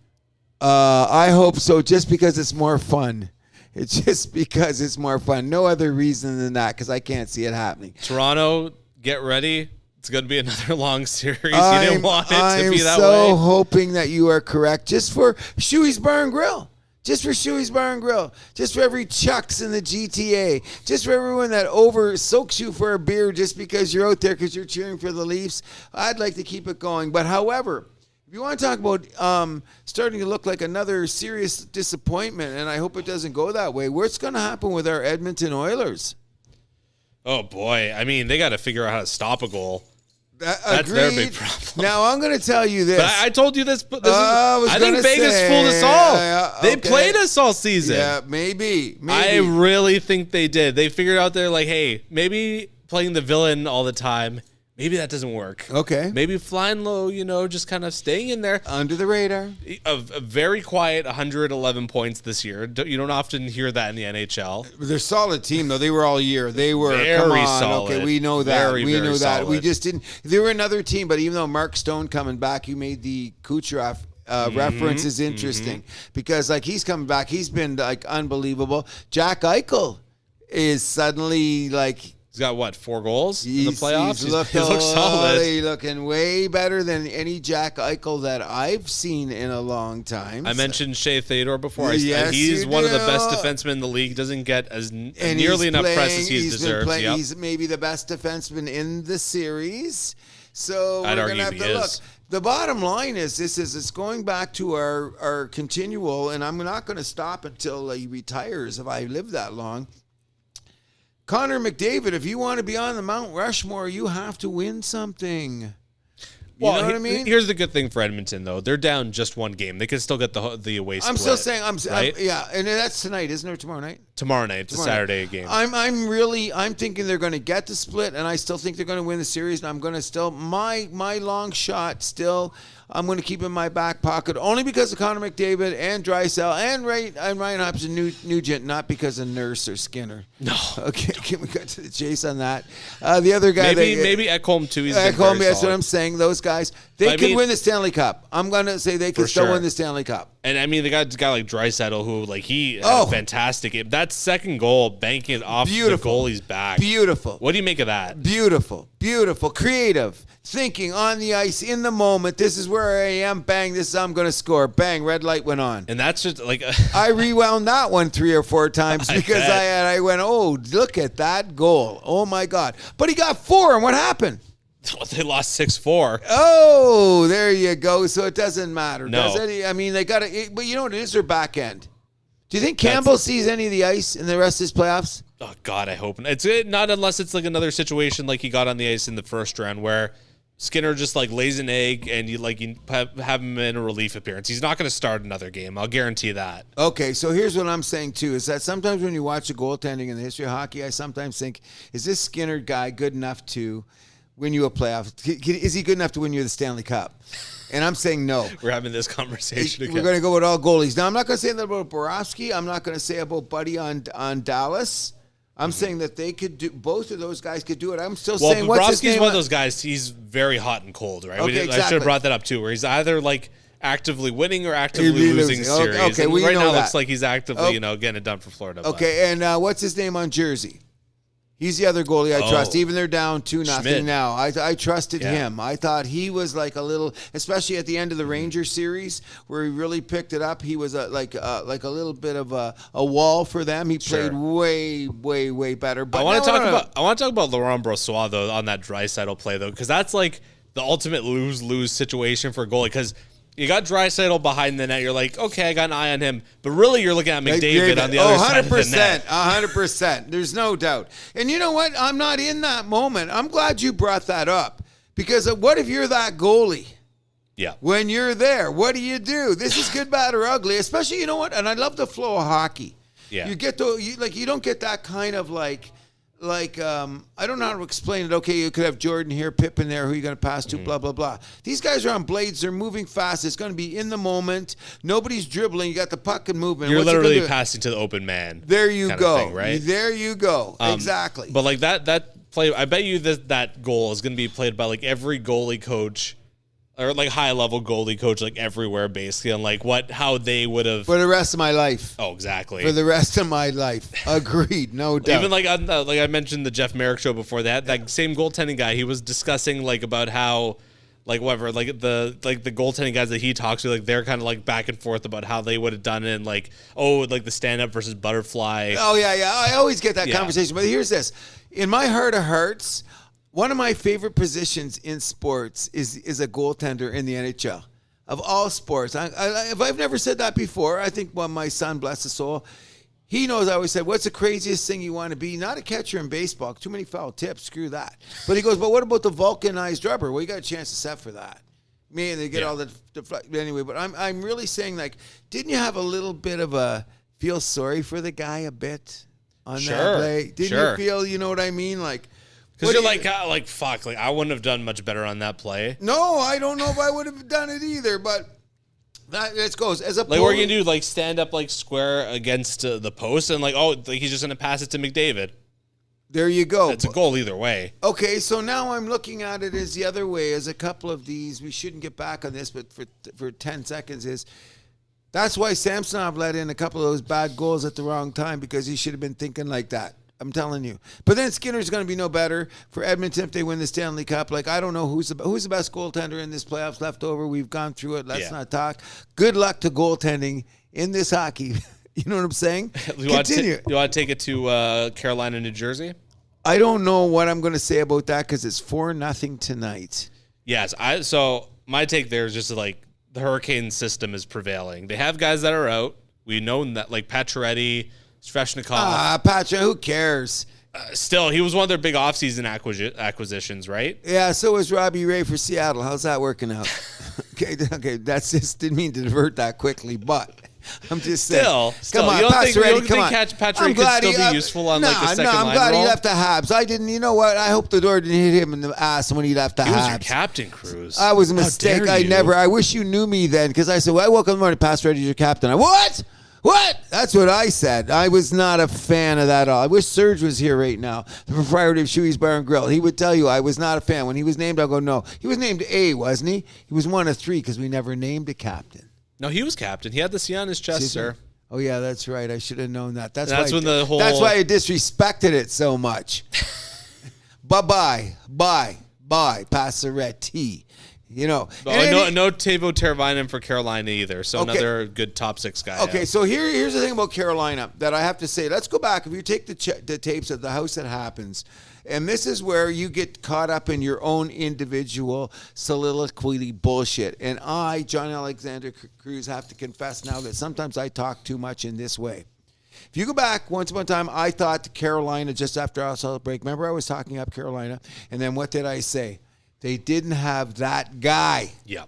I hope so, just because it's more fun. It's just because it's more fun. No other reason than that, because I can't see it happening. Toronto, get ready. It's going to be another long series. You didn't want it to be that way. I'm so hoping that you are correct. Just for Shuey's Bar and Grill. Just for Shuey's Bar and Grill. Just for every Chucks in the GTA. Just for everyone that over soaks you for a beer just because you're out there because you're cheering for the Leafs. I'd like to keep it going. But however, if you want to talk about starting to look like another serious disappointment, and I hope it doesn't go that way, what's going to happen with our Edmonton Oilers? Oh, boy. I mean, they got to figure out how to stop a goal. That's their big problem. Now, I'm going to tell you this. But I told you this. I think Vegas fooled us all. They played us all season. Yeah, maybe. I really think they did. They figured out they're like, hey, maybe playing the villain all the time, maybe that doesn't work. Okay. Maybe flying low, just kind of staying in there. Under the radar. A very quiet 111 points this year. You don't often hear that in the NHL. They're a solid team, though. They were all year. They were very solid. Okay, we know that. We know that. Solid. We just didn't. They were another team, but even though Mark Stone coming back, you made the Kucherov reference is interesting because he's coming back. He's been unbelievable. Jack Eichel is suddenly He's got, 4 goals in the playoffs? He looks solid. He's looking way better than any Jack Eichel that I've seen in a long time. I mentioned Shea Theodore before. Yes, he's one of the best defensemen in the league. Doesn't get nearly enough press as he deserves. He's maybe the best defenseman in the series. So we're going to have to look. The bottom line is it's going back to our continual, and I'm not going to stop until he retires if I live that long. Connor McDavid, if you want to be on the Mount Rushmore, you have to win something. You know what I mean? Here's the good thing for Edmonton, though. They're down just 1 game. They can still get the away split. I'm still saying, right? yeah, and that's tonight, isn't it, or tomorrow night? Tomorrow night. It's a Saturday game. I'm thinking they're going to get the split, and I still think they're going to win the series, and I'm going to still, my long shot still, I'm going to keep in my back pocket only because of Connor McDavid and Drysdale and Ryan Hobson Nugent, not because of Nurse or Skinner. No. Okay, can we get to the chase on that? The other guy, maybe Ekholm too. Ekholm, that's what I'm saying. Those guys, they could win the Stanley Cup. I'm going to say they could still win the Stanley Cup. And I mean, they got a guy like Draisaitl who he had a fantastic game. That second goal, banking it off the goalie's back. Beautiful. What do you make of that? Beautiful. Creative. Thinking on the ice in the moment. This is where I am. Bang. This is how I'm going to score. Bang. Red light went on. And that's just I rewound that one 3 or 4 times because I went, oh, look at that goal. Oh, my God. But he got 4, and what happened? They lost 6-4. Oh, there you go. So it doesn't matter, no. does it? I mean, they got to. But you know what? It is their back end. Do you think Campbell sees any of the ice in the rest of his playoffs? Oh God, I hope it's not unless it's like another situation like he got on the ice in the first round where Skinner just like lays an egg and you have him in a relief appearance. He's not going to start another game. I'll guarantee that. Okay, so here's what I'm saying too: is that sometimes when you watch the goaltending in the history of hockey, I sometimes think, is this Skinner guy good enough to win you a playoff? Is he good enough to win you the Stanley Cup? And I'm saying no. We're having this conversation again. We're going to go with all goalies. Now, I'm not going to say that about Borowski. I'm not going to say about Buddy on Dallas. I'm saying that they could do, both of those guys could do it. I'm still saying, what's his name? Bobrovsky's one of those guys, he's very hot and cold, right? Okay, exactly. I should have brought that up too, where he's either like actively winning or actively losing series. Okay, and right now that. It looks like he's actively, getting it done for Florida. Okay, and what's his name on Jersey? He's the other goalie I trust. Even they're down 2-0 now. I trusted him. I thought he was like a little, especially at the end of the Ranger series where he really picked it up. He was like a little bit of a wall for them. He played way better. But I want to talk about Laurent Brossoit though on that Draisaitl play though, because that's like the ultimate lose situation for a goalie because. You got Draisaitl behind the net. You're like, okay, I got an eye on him. But really, you're looking at McDavid on the other side of the net. 100%. There's no doubt. And you know what? I'm not in that moment. I'm glad you brought that up. Because what if you're that goalie? Yeah. When you're there, what do? This is good, bad, or ugly. Especially, you know what? And I love the flow of hockey. Yeah. You don't get that kind of I don't know how to explain it. Okay, you could have Jordan here, Pippen there, who you're going to pass to, blah, blah, blah. These guys are on blades. They're moving fast. It's going to be in the moment. Nobody's dribbling. You got the puck and movement. You're literally passing to the open man. There you go. Thing, right? There you go. Exactly. But like that play, I bet you that goal is going to be played by like every goalie coach or like high level goalie coach, like everywhere basically, on like how they would have for the rest of my life. Oh, exactly. For the rest of my life, agreed, no doubt. Even like I mentioned the Jeff Merrick show before that same goaltending guy, he was discussing like about how like whatever like the goaltending guys that he talks to, like they're kind of like back and forth about how they would have done it, and like like the stand up versus butterfly. Oh yeah, I always get that conversation. But here's this: in my heart of hearts. One of my favorite positions in sports is a goaltender in the NHL. Of all sports, if I've never said that before, I think my son, bless his soul, he knows I always said, what's the craziest thing you want to be? Not a catcher in baseball. Too many foul tips. Screw that. But he goes, but what about the vulcanized rubber? Well, you got a chance to set for that. Man, they get all the anyway. But I'm really saying, like, didn't you have a little bit of a feel sorry for the guy a bit on that play? Didn't you feel, you know what I mean? Like, because you're fuck, like I wouldn't have done much better on that play. No, I don't know if I would have done it either, but that goes as a like we're gonna do like stand up like square against the post and he's just gonna pass it to McDavid. There you go. It's a goal either way. Okay, so now I'm looking at it as the other way. As a couple of these, we shouldn't get back on this, but for 10 seconds is. That's why Samsonov let in a couple of those bad goals at the wrong time because he should have been thinking like that. I'm telling you. But then Skinner's going to be no better for Edmonton if they win the Stanley Cup. Like, I don't know who's the best goaltender in this playoffs left over. We've gone through it. Let's not talk. Good luck to goaltending in this hockey. You know what I'm saying? Continue. You want to take it to Carolina, New Jersey? I don't know what I'm going to say about that because it's 4-0 tonight. Yes. So my take there is just like the Hurricane system is prevailing. They have guys that are out. We know that, like Pacioretty, Svechnikov. Patrick, who cares? Still, he was one of their big offseason acquisitions, right? Yeah, so was Robbie Ray for Seattle. How's that working out? Okay, that's just didn't mean to divert that quickly, but I'm just saying. Still, come on, you don't think come on. Patrick could still be useful on like the second line? I'm glad role? he left the Habs. I didn't. You know what? I hope the door didn't hit him in the ass when he left the Habs. He was your captain, Cruz. I was a mistake. I wish you knew me then because I said, well, I woke up in the morning, Pacioretty is your captain. What? That's what I said. I was not a fan of that at all. I wish Serge was here right now, the proprietor of Shuey's Bar and Grill. He would tell you I was not a fan. When he was named, I'll go, no. He was named A, wasn't he? He was one of three because we never named a captain. No, he was captain. He had the C on his chest, sir. Oh, yeah, that's right. I should have known that. That's why I disrespected it so much. Bye-bye. Pacioretty. You know, no Teuvo Teravainen for Carolina either. So another good top six guy. Okay, so here's the thing about Carolina that I have to say. Let's go back. If you take the tapes of The House That Happens, and this is where you get caught up in your own individual soliloquy bullshit. And I, John Alexander Cruz, have to confess now that sometimes I talk too much in this way. If you go back once upon a time, I thought Carolina just after our All-Star break. Remember, I was talking up Carolina, and then what did I say? They didn't have that guy. Yeah.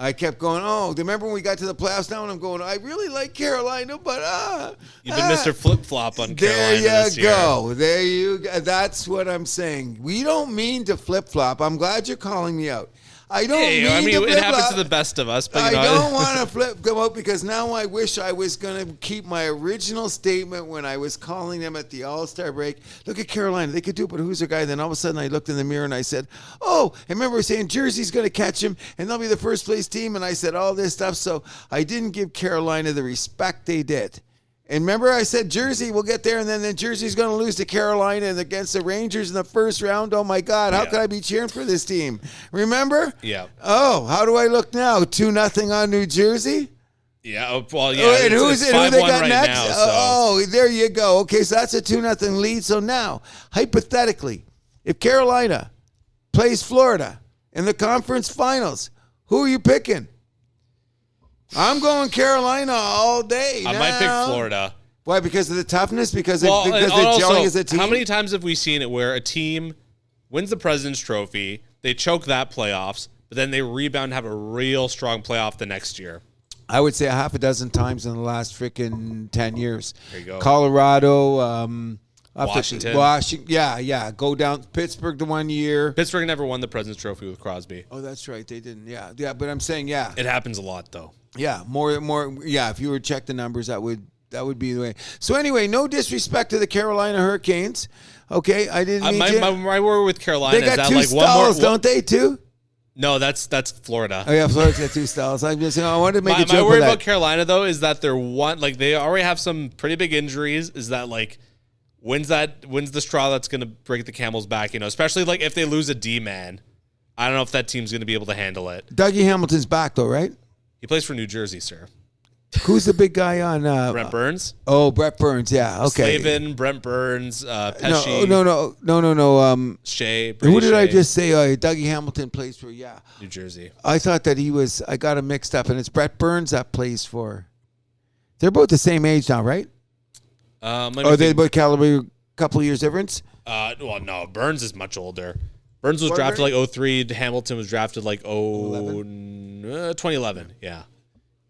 I kept going, remember when we got to the playoffs now? And I'm going, I really like Carolina, but You've been Mr. Flip-Flop on Carolina there this you year. go. There you go. That's what I'm saying. We don't mean to flip-flop. I'm glad you're calling me out. I don't mean to flip-flop. It happens to the best of us. But I don't want to come out because now I wish I was going to keep my original statement when I was calling them at the All-Star break. Look at Carolina. They could do it, but who's their guy? Then all of a sudden I looked in the mirror and I said, I remember saying Jersey's going to catch him and they'll be the first place team. And I said all this stuff. So I didn't give Carolina the respect they did. And remember I said Jersey will get there, and then Jersey's going to lose to Carolina and against the Rangers in the first round. Oh, my God. How could I be cheering for this team? Remember? Yeah. Oh, how do I look now? 2-0 on New Jersey? Yeah, well, yeah. And who they got right next? now, so. Oh, there you go. Okay, so that's a 2-0 lead. So now, hypothetically, if Carolina plays Florida in the conference finals, who are you picking? I'm going Carolina all day. I might pick Florida. Why? Because of the toughness? Because Well, they're also, gelling as a team? how many times have we seen it where a team wins the President's Trophy, they choke that playoffs, but then they rebound and have a real strong playoff the next year? I would say a half a dozen times in the last freaking 10 years. There you go. Colorado, Washington. Yeah. Go down Pittsburgh the 1 year. Pittsburgh never won the President's Trophy with Crosby. Oh, that's right. They didn't. Yeah. But I'm saying, It happens a lot, though. Yeah, more. Yeah, if you were to check the numbers, that would be the way. So anyway, no disrespect to the Carolina Hurricanes. Okay, I didn't mean to. My word with Carolina They got is that two like stalls, one more. don't they? Two? No, that's Florida. Oh yeah, Florida's got two stalls. I wanted to make a joke My with word that. about Carolina though is that they already have some pretty big injuries. Is that like when's the straw that's going to break the camel's back? Especially like if they lose a D-man. I don't know if that team's going to be able to handle it. Dougie Hamilton's back though, right? He plays for New Jersey, sir. Who's the big guy on? Brent Burns. Oh, Brett Burns. Yeah. Okay. Slavin, Brent Burns, Pesci. No. Shea. Who did I Shea, just say? Dougie Hamilton plays for? Yeah. New Jersey. I thought that he was. I got him mixed up, and it's Brett Burns that plays for. They're both the same age now, right? They both caliber, couple years difference. Well, no. Burns is much older. Burns was drafted like 03. Hamilton was drafted like 2011. Yeah.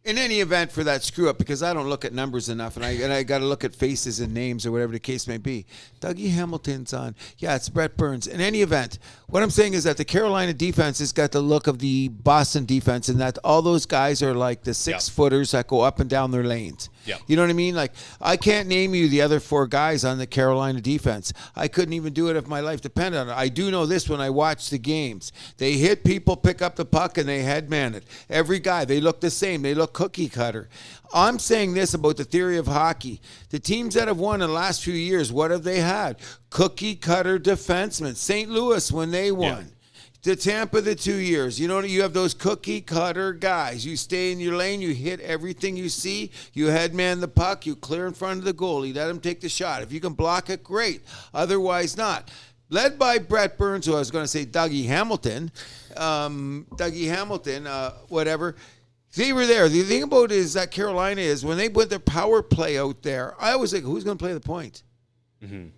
In any event, for that screw up, because I don't look at numbers enough, and I got to look at faces and names or whatever the case may be. Dougie Hamilton's on. Yeah, it's Brett Burns. In any event, what I'm saying is that the Carolina defense has got the look of the Boston defense, and that all those guys are like the 6-footers that go up and down their lanes. Yep. You know what I mean? Like, I can't name you the other 4 guys on the Carolina defense. I couldn't even do it if my life depended on it. I do know this when I watch the games. They hit people, pick up the puck, and they headman it. Every guy, they look the same. They look cookie cutter. I'm saying this about the theory of hockey. The teams that have won in the last few years, what have they had? Cookie cutter defensemen. St. Louis, when they won. Yeah. To Tampa, the 2 years. You have those cookie cutter guys. You stay in your lane. You hit everything you see. You headman the puck. You clear in front of the goalie. Let him take the shot. If you can block it, great. Otherwise, not. Led by Brett Burns, who I was going to say Dougie Hamilton. Whatever. They were there. The thing about it is that Carolina is, when they put their power play out there, I was like, who's going to play the point? Mm-hmm.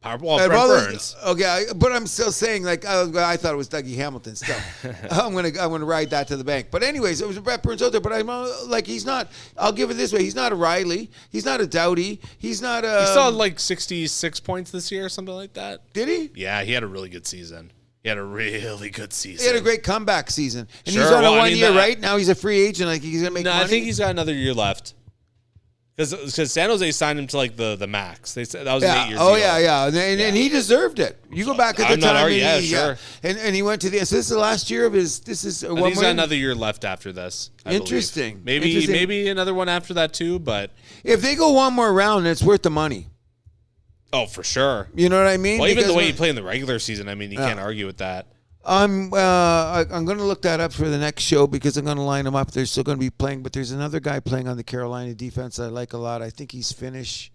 Brent Burns. Okay, but I'm still saying, like, I thought it was Dougie Hamilton still. I'm gonna ride that to the bank. But anyways, it was Brett Burns out there. But I'm like, he's not. I'll give it this way: he's not a Riley. He's not a Doughty. He's not a. He saw like 66 points this year, or something like that. Did he? Yeah, he had a really good season. He had a really good season. He had a great comeback season, and Sure, he's on a 1 year, that, right? Now he's a free agent. Like, he's gonna make money. I think he's got another year left. Because San Jose signed him to like the max. They said that was an 8-year deal. Oh yeah. And he deserved it. You go back at the time. Sure. And he went to the. So this is the last year of his. This is. I think he's got another year left after this. Interesting. Maybe another one after that too. But if they go one more round, it's worth the money. Oh, for sure. You know what I mean? Well, even the way he played in the regular season, I mean, you can't argue with that. I'm going to look that up for the next show because I'm going to line them up. They're still going to be playing, but there's another guy playing on the Carolina defense I like a lot. I think he's Finnish,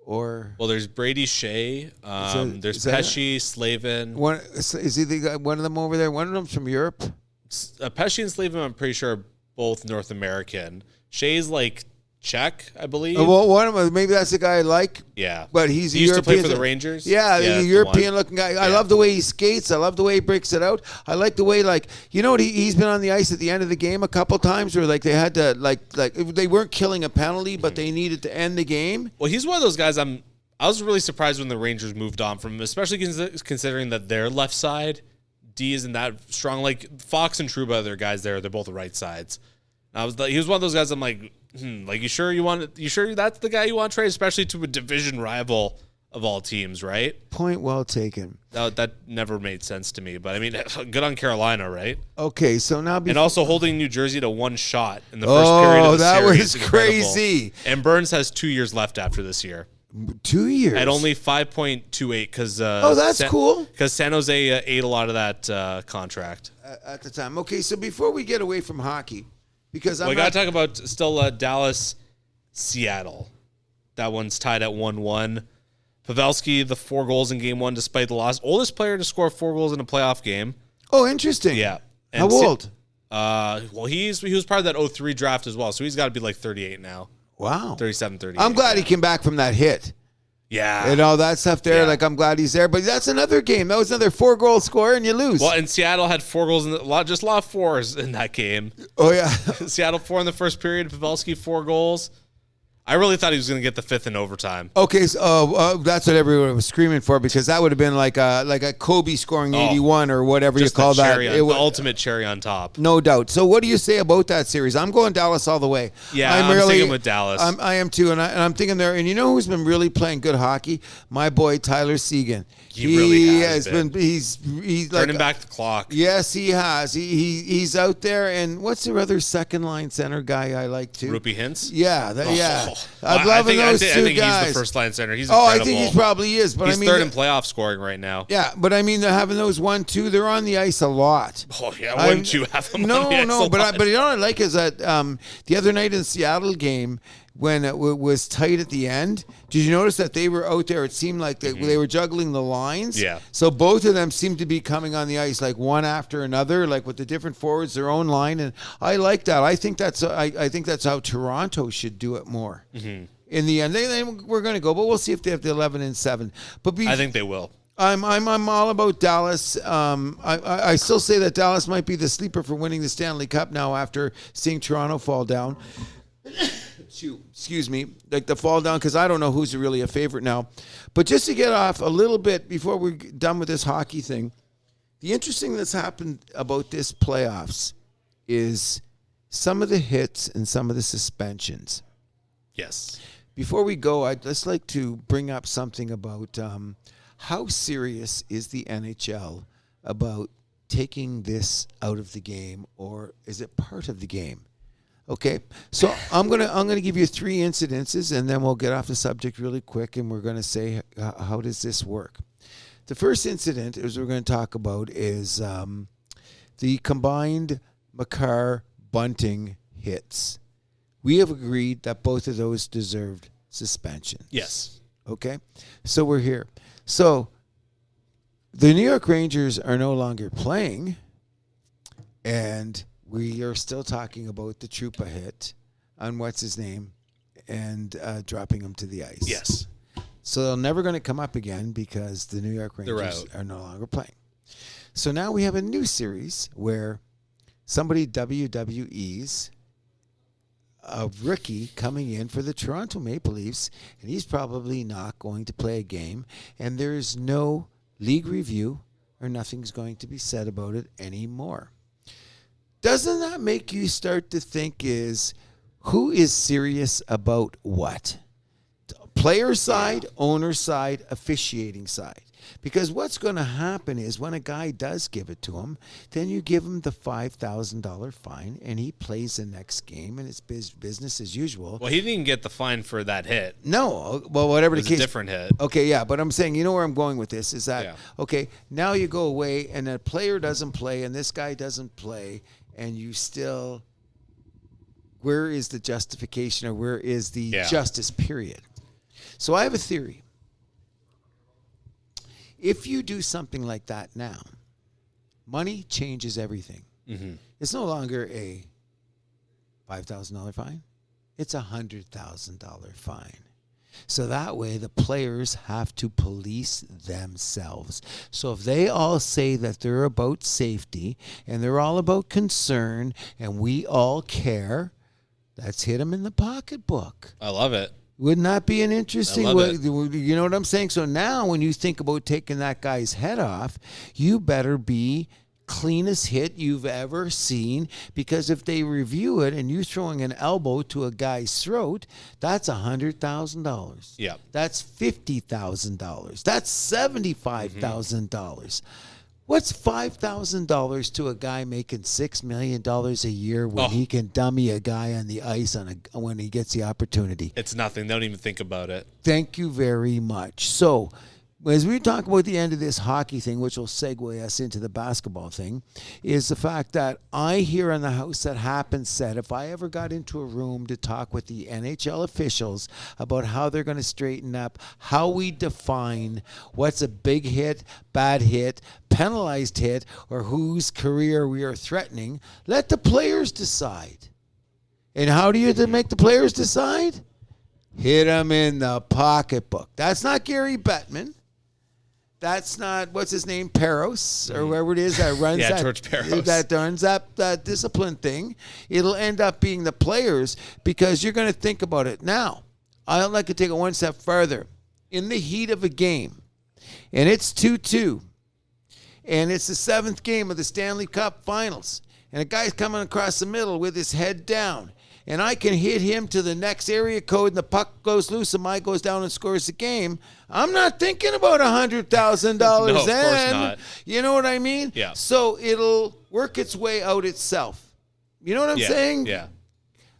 or there's Brady Shea. There's Pesci, Slavin. Is he one of them over there? One of them's from Europe. Pesci and Slavin, I'm pretty sure, are both North American. Shea's like Czech, I believe. Well, one of them, maybe that's the guy I like. Yeah. But he's a he used to play European. for the Rangers. Yeah, that's a the European-looking guy. I Yeah. love the way he skates. I love the way he breaks it out. I like the way, like, you know what? He's been on the ice at the end of the game a couple times where, like, they had to, like they weren't killing a penalty, but they needed to end the game. Well, he's one of those guys I was really surprised when the Rangers moved on from him, especially considering that their left side, D isn't that strong. Like, Fox and Trouba, they're guys there. They're both the right sides. He was one of those guys I'm like, like, you sure that's the guy you want to trade, especially to a division rival of all teams, right? Point well taken. That never made sense to me. But, I mean, good on Carolina, right? Okay, so now... And also holding New Jersey to one shot in the first period of the that series. was crazy. And Burns has 2 years left after this year. 2 years? At only 5.28 because... that's cool. Because San Jose ate a lot of that contract. At the time. Okay, so before we get away from hockey, because we got to talk about still Dallas, Seattle. That one's tied at 1-1. Pavelski, the 4 goals in game 1 despite the loss. Oldest player to score 4 goals in a playoff game. Oh, interesting. Yeah. And how old? Well, he was part of that 03 draft as well, so he's got to be like 38 now. Wow. 37, 38. I'm glad he came back from that hit. Yeah. And all that stuff there. Yeah. Like, I'm glad he's there. But that's another game. That was another 4-goal score, and you lose. Well, and Seattle had 4 goals, just a lot of fours in that game. Oh, yeah. Seattle 4 in the first period, Pavelski 4 goals. I really thought he was going to get the 5th in overtime. Okay, so that's what everyone was screaming for, because that would have been like a Kobe scoring 81 or whatever you call that. The ultimate cherry on top. No doubt. So what do you say about that series? I'm going Dallas all the way. Yeah, I'm sticking with Dallas. I am too, and I'm thinking there. And you know who's been really playing good hockey? My boy Tyler Seguin. He really has been. He's turning like, back the clock. Yes, he has. He's out there. And what's the other second line center guy I like too? Rupee Hintz? Yeah, yeah. I'm loving those two guys. I think he's the first line center. He's incredible. I think he probably is. But he's I mean, third in playoff scoring right now. Yeah, but I mean, they're having those 1-2. They're on the ice a lot. Oh yeah, wouldn't you have them? No, on the ice a lot? but you know what I like is that the other night in the Seattle game, when it was tight at the end, did you notice that they were out there? It seemed like they were juggling the lines. Yeah. So both of them seemed to be coming on the ice like one after another, like with the different forwards, their own line, and I like that. I think that's how Toronto should do it more. Mm-hmm. In the end, we're going to go, but we'll see if they have the 11-7. But I think they will. I'm all about Dallas. I still say that Dallas might be the sleeper for winning the Stanley Cup now after seeing Toronto fall down. Excuse me, like the fall down, because I don't know who's really a favorite now. But just to get off a little bit before we're done with this hockey thing, the interesting that's happened about this playoffs is some of the hits and some of the suspensions. Yes. Before we go, I'd just like to bring up something about how serious is the NHL about taking this out of the game, or is it part of the game? Okay, so I'm gonna give you 3 incidences, and then we'll get off the subject really quick, and we're gonna say how does this work. The first incident is we're going to talk about is the combined Makar-Bunting hits. We have agreed that both of those deserved suspension. Yes. Okay, so we're here. So the New York Rangers are no longer playing, and we are still talking about the Trouba hit on what's his name and dropping him to the ice. Yes. So they're never going to come up again because the New York Rangers are no longer playing. So now we have a new series where somebody WWE's a rookie coming in for the Toronto Maple Leafs, and he's probably not going to play a game, and there is no league review or nothing's going to be said about it anymore. Doesn't that make you start to think is who is serious about what? Player side, owner side, officiating side. Because what's going to happen is when a guy does give it to him, then you give him the $5,000 fine, and he plays the next game, and it's business as usual. Well, he didn't get the fine for that hit. No. Well, whatever the case. It was a different hit. Okay, yeah, but I'm saying, you know where I'm going with this is that, okay, now you go away, and a player doesn't play, and this guy doesn't play, and you still, where is the justification or where is the justice period? So I have a theory. If you do something like that now, money changes everything. Mm-hmm. It's no longer a $5,000 fine. It's $100,000 fine. So that way the players have to police themselves. So if they all say that they're about safety and they're all about concern and we all care, let's hit them in the pocketbook. I love it. Wouldn't that be an interesting way? You know what I'm saying? So now when you think about taking that guy's head off, you better be cleanest hit you've ever seen, because if they review it and you throwing an elbow to a guy's throat, that's $100,000. Yeah. That's $50,000. That's $75,000. What's $5,000 to a guy making $6 million a year when he can dummy a guy on the ice when he gets the opportunity? It's nothing. Don't even think about it. Thank you very much. So, as we talk about the end of this hockey thing, which will segue us into the basketball thing, is the fact that I hear on the House That Happens said if I ever got into a room to talk with the NHL officials about how they're going to straighten up how we define what's a big hit, bad hit, penalized hit, or whose career we are threatening, let the players decide. And how do you make the players decide? Hit them in the pocketbook. That's not Gary Bettman. That's not, what's his name, Peros, or whoever it is that runs George Peros. that runs that discipline thing. It'll end up being the players, because you're going to think about it. Now, I'd like to take it one step further. In the heat of a game, and it's 2-2, and it's the 7th game of the Stanley Cup Finals, and a guy's coming across the middle with his head down, and I can hit him to the next area code, and the puck goes loose, and Mike goes down and scores the game. I'm not thinking about $100,000 No, of then. course not. You know what I mean? Yeah. So it'll work its way out itself. You know what I'm saying? Yeah.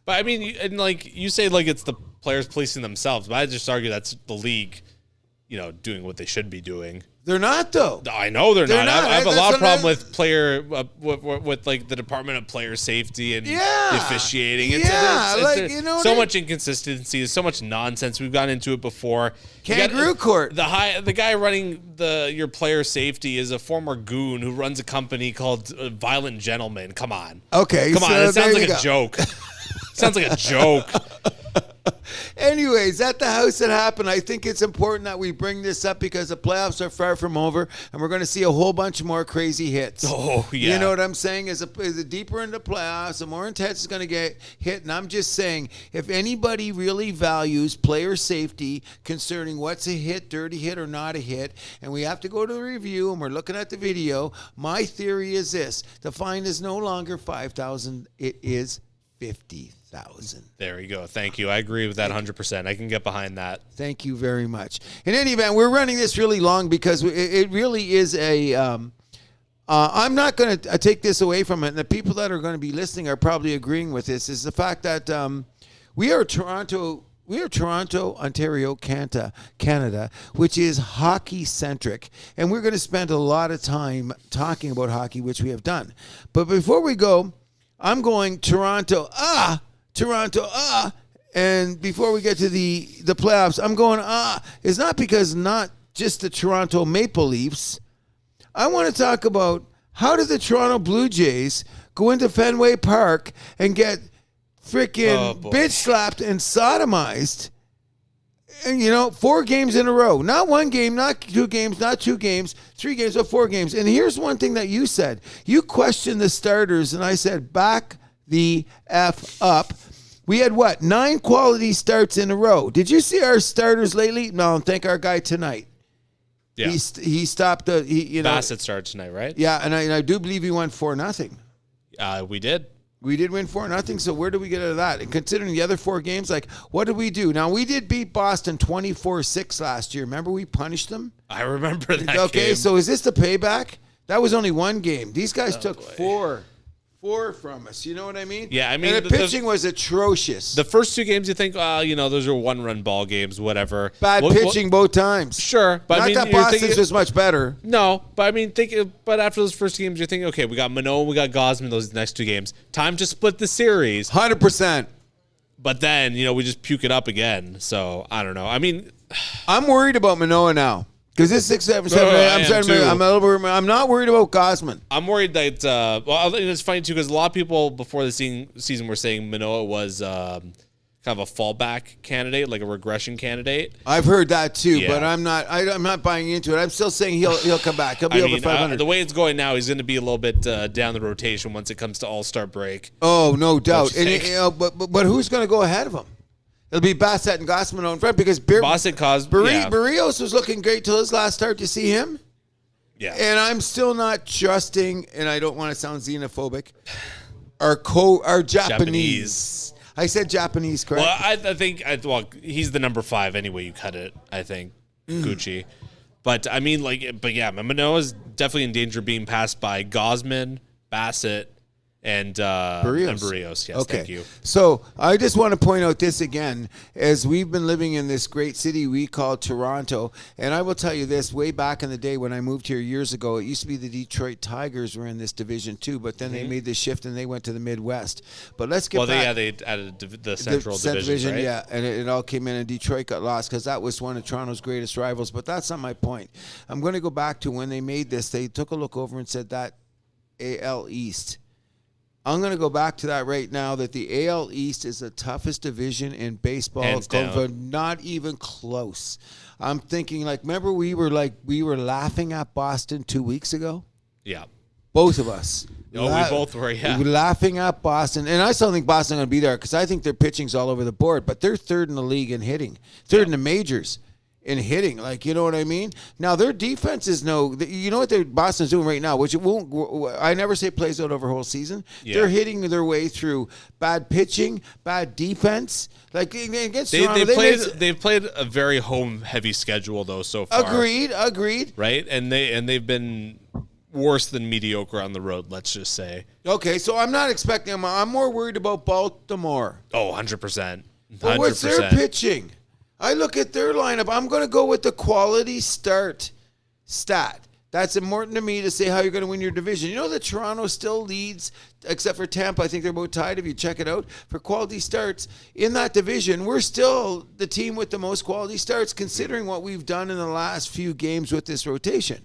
But I mean, and like you say, like it's the players policing themselves, but I just argue that's the league, doing what they should be doing. They're not, though. I know they're not. I have a That's lot of what problem with player with like the Department of Player Safety and the officiating. It's so much inconsistency. There's so much nonsense. We've gotten into it before. Kangaroo court. The guy running your player safety is a former goon who runs a company called Violent Gentlemen. Come on. Okay. Come on. It sounds like a joke. Sounds like a joke. Anyways, at the House That Happened, I think it's important that we bring this up because the playoffs are far from over, and we're going to see a whole bunch more crazy hits. Oh, yeah. You know what I'm saying? As the deeper into playoffs, the more intense it's going to get hit. And I'm just saying, if anybody really values player safety concerning what's a hit, dirty hit, or not a hit, and we have to go to the review, and we're looking at the video, my theory is this. The fine is no longer $5,000. It is $50,000. There you go. Thank you. I agree with that 100%. I can get behind that. Thank you very much. In any event, we're running this really long because it really is a I'm not going to take this away from it, and the people that are going to be listening are probably agreeing with this, is the fact that we are Toronto, Ontario, Canada, which is hockey-centric, and we're going to spend a lot of time talking about hockey, which we have done. But before we go, I'm going Toronto, and before we get to the playoffs, I'm going, it's not because not just the Toronto Maple Leafs. I want to talk about how did the Toronto Blue Jays go into Fenway Park and get freaking bitch slapped and sodomized, and 4 games in a row. Not 1 game, not 2 games, not 2 games, 3 games, but 4 games. And here's one thing that you said. You questioned the starters, and I said, back the F up. We had 9 quality starts in a row. Did you see our starters lately? No, and thank our guy tonight. Yeah. He stopped Bassett started tonight, right? Yeah, and I do believe he won 4-0. We did. We did win 4-0, so where do we get out of that? And considering the other 4 games, what did we do? Now, we did beat Boston 24-6 last year. Remember we punished them? I remember that game. Okay, so is this the payback? That was only 1 game. These guys took 4 from us. You know what I mean? Yeah, I mean, and the pitching was atrocious. The first 2 games, you think, those are 1-run ball games, whatever. Bad pitching both times. Sure, but not that Boston's was much better. No, but I mean, but after those first games, you're thinking, okay, we got Manoah, we got Gosman those next 2 games. Time to split the series. 100%. But then, we just puke it up again. So I don't know. I mean, I'm worried about Manoah now. Because this 6-7, I'm not worried about Gosman. I'm worried that, it's funny too, because a lot of people before the season were saying Manoah was kind kind of a fallback candidate, like a regression candidate. I've heard that too, Yeah. but I'm not buying into it. I'm still saying he'll come back. He'll be over 500. The way it's going now, he's going to be a little bit down the rotation once it comes to All-Star break. Oh, no doubt. you And, think? but who's going to go ahead of him? It'll be Bassett and Gossman in front because Barrios was looking great till his last start. You see him? Yeah. And I'm still not trusting, and I don't want to sound xenophobic, our Japanese. I said Japanese, correct? Well, I think he's the number 5 anyway. You cut it, I think, Gucci. But I mean, Manoah is definitely in danger of being passed by Gosman, Bassett, and Barrios. Yes, okay. Thank you. So I just want to point out this again, as we've been living in this great city we call Toronto, and I will tell you this, way back in the day when I moved here years ago, it used to be the Detroit Tigers were in this division too, but then they made this shift and they went to the Midwest. But let's get back. They added the Central Division, right? Yeah, and it all came in and Detroit got lost because that was one of Toronto's greatest rivals, but that's not my point. I'm going to go back to when they made this. They took a look over and said that AL East. I'm going to go back to that right now, that the AL East is the toughest division in baseball. Hands down. Not even close. I'm thinking, remember we were laughing at Boston 2 weeks ago? Yeah. Both of us. We both were, yeah. We were laughing at Boston. And I still think Boston is going to be there because I think their pitching's all over the board. But they're third in the league in hitting. Third in the majors in hitting, you know what I mean? Now their defense is you know what Boston's doing right now, which it won't. I never say plays out over a whole season. Yeah. They're hitting their way through bad pitching, bad defense. Against Toronto, they've played a very home heavy schedule though so far. Agreed. Right, and they've been worse than mediocre on the road. Let's just say. Okay, so I'm not expecting them. I'm more worried about Baltimore. Oh, 100%. But what's their pitching? I look at their lineup. I'm going to go with the quality start stat. That's important to me to say how you're going to win your division. You know that Toronto still leads, except for Tampa. I think they're both tied if you check it out. For quality starts in that division, we're still the team with the most quality starts considering what we've done in the last few games with this rotation.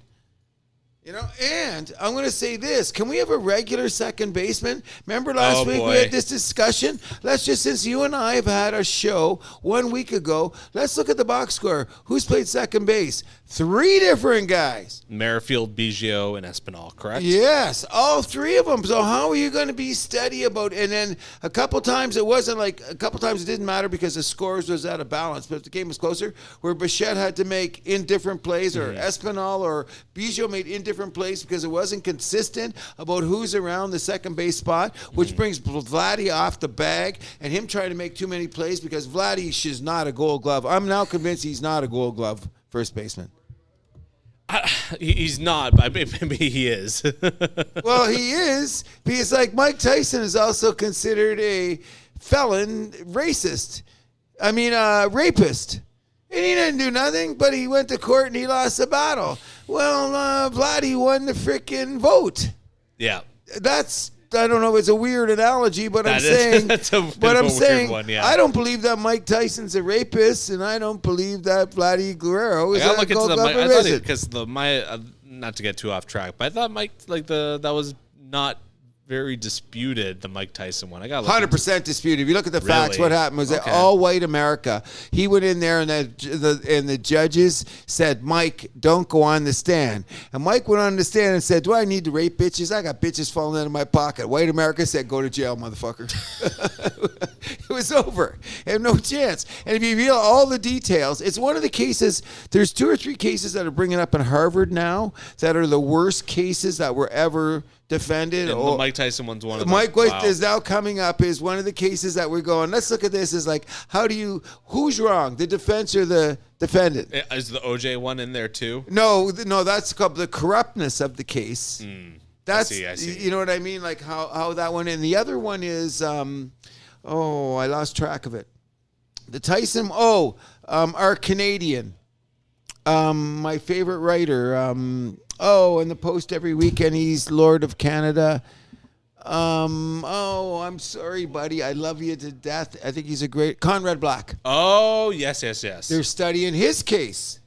And I'm going to say this. Can we have a regular second baseman? Remember last week we had this discussion? Since you and I have had a show 1 week ago, let's look at the box score. Who's played second base? 3 different guys. Merrifield, Biggio, and Espinal, correct? Yes, all 3 of them. So how are you going to be steady about it? And then a couple times it didn't matter because the scores was out of balance. But if the game was closer, where Bichette had to make indifferent plays or Espinal or Biggio made indifferent plays because it wasn't consistent about who's around the second base spot, which brings Vladdy off the bag and him trying to make too many plays because Vladdy is not a Gold Glove. I'm now convinced he's not a Gold Glove first baseman. He's not, but maybe he is. Well, he is because Mike Tyson is also considered a felon rapist. And he didn't do nothing, but he went to court and he lost the battle. Well, Vladdy won the freaking vote. Yeah. I don't know if it's a weird analogy, but I'm saying weird one, yeah. I don't believe that Mike Tyson's a rapist, and I don't believe that Vladdy Guerrero is a Gold Glove rapist. Because not to get too off track, but I thought Mike that was not very disputed, the Mike Tyson one. I got 100% disputed. If you look at the facts, what happened was that all white America. He went in there and the judges said, "Mike, don't go on the stand." And Mike went on the stand and said, "Do I need to rape bitches? I got bitches falling out of my pocket." White America said, "Go to jail, motherfucker." It was over. Have no chance. And if you read all the details, it's one of the cases. There's 2 or 3 cases that are bringing up in Harvard now that are the worst cases that were ever defended. And the Mike Tyson one's one of them. Mike White is now coming up is one of the cases that we're going, let's look at this as who's wrong, the defense or the defendant? Is the OJ one in there too? No, that's called the corruptness of the case. That's, I see. You know what I mean? How that one, and the other one is, I lost track of it. The Tyson, our Canadian, my favorite writer, in the Post every weekend, he's Lord of Canada. I'm sorry, buddy. I love you to death. I think he's a great Conrad Black. Oh, yes. They're studying his case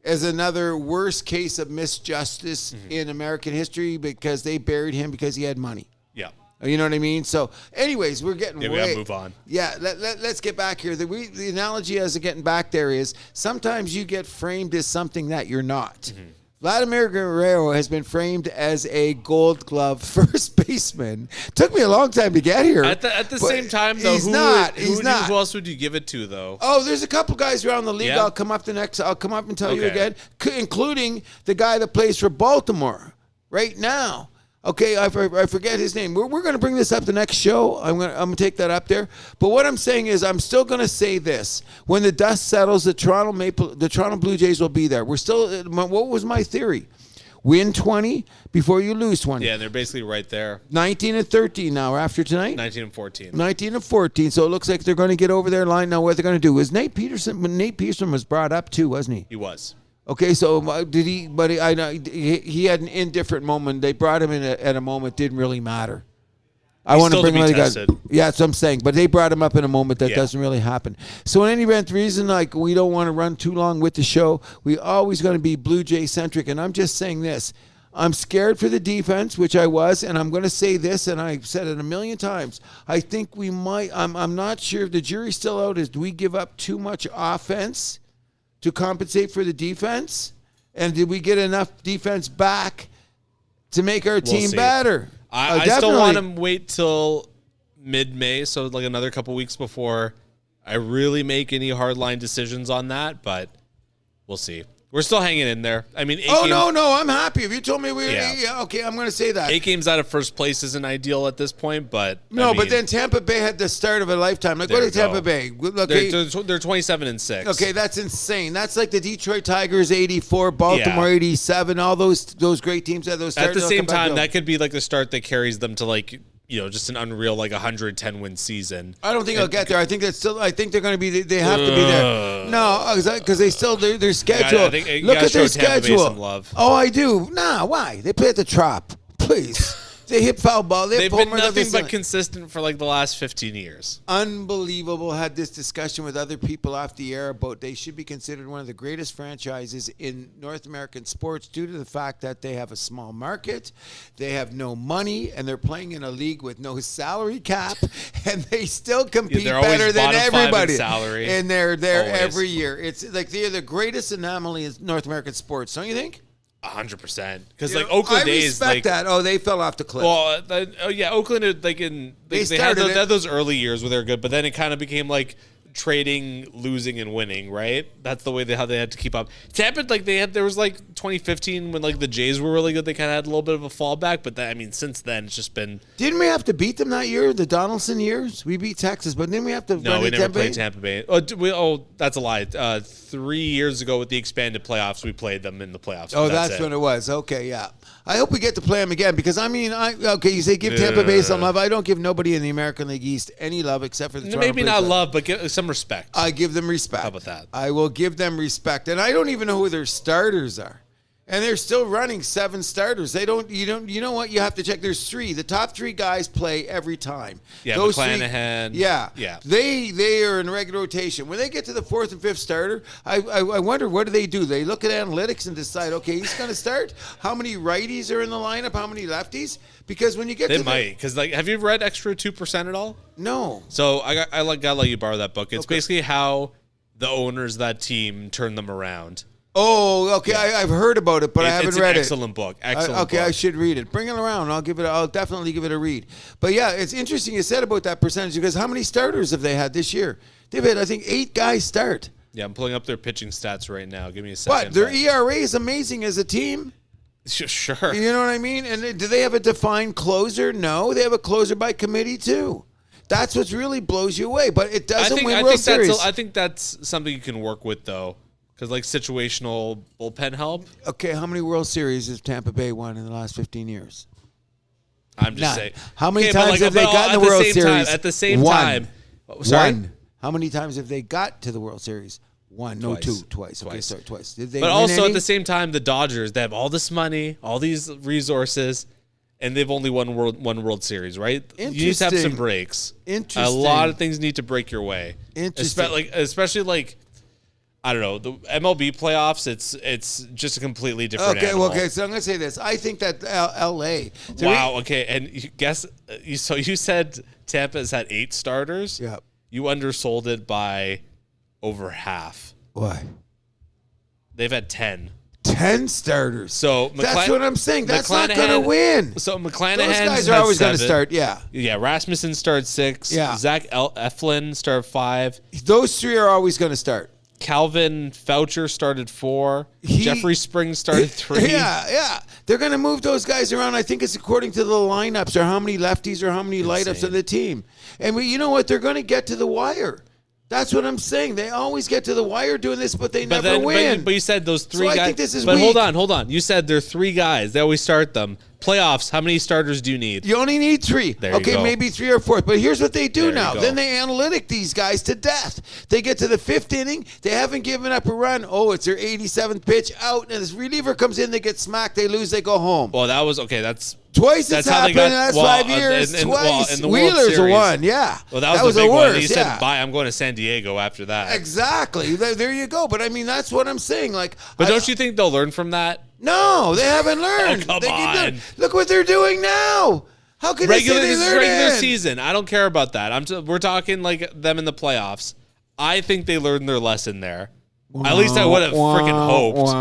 as another worst case of misjustice in American history because they buried him because he had money. Yeah. You know what I mean? So, anyways, we're getting we gotta move on. Yeah, let's get back here. The analogy as of getting back there is sometimes you get framed as something that you're not. Mm-hmm. Vladimir Guerrero has been framed as a Gold Glove first baseman. Took me a long time to get here. At the same time, though, he's not. Who else would you give it to, though? Oh, there's a couple guys around the league. Yeah. I'll come up and tell you again, including the guy that plays for Baltimore right now. Okay, I forget his name. We're going to bring this up the next show. I'm going to take that up there. But what I'm saying is, I'm still going to say this: when the dust settles, the Toronto Blue Jays will be there. We're still. What was my theory? Win 20 before you lose 20. Yeah, they're basically right there. 19-13 now after tonight. 19-14. 19-14. So it looks like they're going to get over their line now. What they're going to do was Nate Peterson was brought up too, wasn't he? He was. Okay, so did he? But I know he had an indifferent moment. They brought him in at a moment didn't really matter. I want to bring him guys. Yeah, that's what I'm saying. But they brought him up in a moment that doesn't really happen. So in any event, the reason we don't want to run too long with the show, we always going to be Blue Jay centric. And I'm just saying this: I'm scared for the defense, which I was, and I'm going to say this, and I've said it a million times. I think we might. I'm not sure if the jury's still out. Do we give up too much offense to compensate for the defense? And did we get enough defense back to make our team better? I still want to wait till mid-May, so like another couple weeks before I really make any hardline decisions on that, but we'll see. We're still hanging in there. I mean, no, I'm happy. If you told me okay, I'm going to say that. 8 games out of first place isn't ideal at this point, but but then Tampa Bay had the start of a lifetime. Like, what did Tampa Bay? Okay, they're 27-6. Okay, that's insane. That's like the Detroit Tigers 84, Baltimore 87, all those great teams had those starts. At the same time, that could be like the start that carries them to like, just an unreal 110 win season. I don't think they'll get there. I think they're going to be. They have to be there. No, because they still their schedule. Look at their schedule. Some love. Oh, I do. Nah, why? They play at the Trop. Please. They hit foul ball. They've been nothing but consistent for the last 15 years. Unbelievable. Had this discussion with other people off the air about they should be considered one of the greatest franchises in North American sports due to the fact that they have a small market, they have no money, and they're playing in a league with no salary cap, and they still compete better than everybody. Salary. And they're there every year. It's like they're the greatest anomaly in North American sports, don't you think? 100%, because Oakland A's, I respect that. Oh, they fell off the cliff. Well, Oakland they had those early years where they're good, but then it kind of became trading, losing, and winning. Right? That's the way how they had to keep up. Tampa, there was 2015 when the Jays were really good. They kind of had a little bit of a fallback, but since then it's just been. Didn't we have to beat them that year? The Donaldson years, we beat Texas, but didn't we have to? No, we never played Tampa Bay. Oh, that's a lie. 3 years ago with the expanded playoffs, we played them in the playoffs. Oh, that's when it was. Okay, yeah. I hope we get to play them again because you say give Tampa Bay some love. I don't give nobody in the American League East any love except for the Toronto maybe not love, but give some respect. I give them respect. How about that? I will give them respect, and I don't even know who their starters are. And they're still running 7 starters. You know what? You have to check. There's 3. The top 3 guys play every time. Yeah, those McClanahan. Yeah. They are in regular rotation. When they get to the 4th and 5th starter, I wonder what do? They look at analytics and decide, okay, he's going to start. How many righties are in the lineup? How many lefties? Because when you get because have you read Extra 2% at all? No. So I gotta let you borrow that book. It's basically how the owners of that team turn them around. Oh, okay. Yeah. I've heard about it, but I haven't read it. It's an excellent book. Excellent book. I should read it. Bring it around. I'll definitely give it a read. But yeah, it's interesting you said about that percentage because how many starters have they had this year? They've had, I think, 8 guys start. Yeah, I'm pulling up their pitching stats right now. Give me a second. But their ERA is amazing as a team. Sure. You know what I mean? And do they have a defined closer? No. They have a closer by committee too. That's what really blows you away. But it doesn't win World Series. I think that's something you can work with though. Because situational bullpen help. Okay, how many World Series has Tampa Bay won in the last 15 years? I'm just saying. How many times have they gotten the World Series? At the same time. Sorry? 1. How many times have they got to the World Series? 1, no, 2, twice. Okay, sorry, twice. Did they? But also at the same time, the Dodgers, they have all this money, all these resources, and they've only won one World Series, right? You need to have some breaks. Interesting. A lot of things need to break your way. Interesting. Especially I don't know, the MLB playoffs. It's just a completely different. Okay, animal. so I'm gonna say this. I think that L.A. Wow. Okay, and so you said Tampa's had 8 starters. Yeah. You undersold it by over half. Why? They've had 10. 10 starters. So that's what I'm saying. That's not going to win. So McClanahan, those guys are always going to start. Yeah. Yeah. Rasmussen started 6. Yeah. Zach Eflin started 5. Those 3 are always going to start. Calvin Foucher started 4. Jeffrey Springs started 3. Yeah. They're going to move those guys around. I think it's according to the lineups or how many lefties or how many light-ups of the team. And you know what? They're going to get to the wire. That's what I'm saying. They always get to the wire doing this, but they never win. But you said those 3 guys. I think this is but weak. hold on. You said there are 3 guys. They always start them. Playoffs, how many starters do you need? You only need 3. There you go. Maybe 3 or 4. But here's what they do There now. you go. Then they analytic these guys to death. They get to the 5th inning. They haven't given up a run. Oh, it's their 87th pitch out. And this reliever comes in. They get smacked. They lose. They go home. Well, that was okay. That's twice it's happened in the last 5 years. Twice. In the World Wheeler's Series. won. Yeah. Well, that was the big worst. one. He said, "Bye. I'm going to San Diego after that." Exactly. There you go. But I mean, that's what I'm saying. Like, but don't you think they'll learn from that? No, they haven't learned. Oh, come on. Look what they're doing now. How can they say they This is learned? regular season. I don't care about that. We're talking like them in the playoffs. I think they learned their lesson there. At least I would have freaking hoped.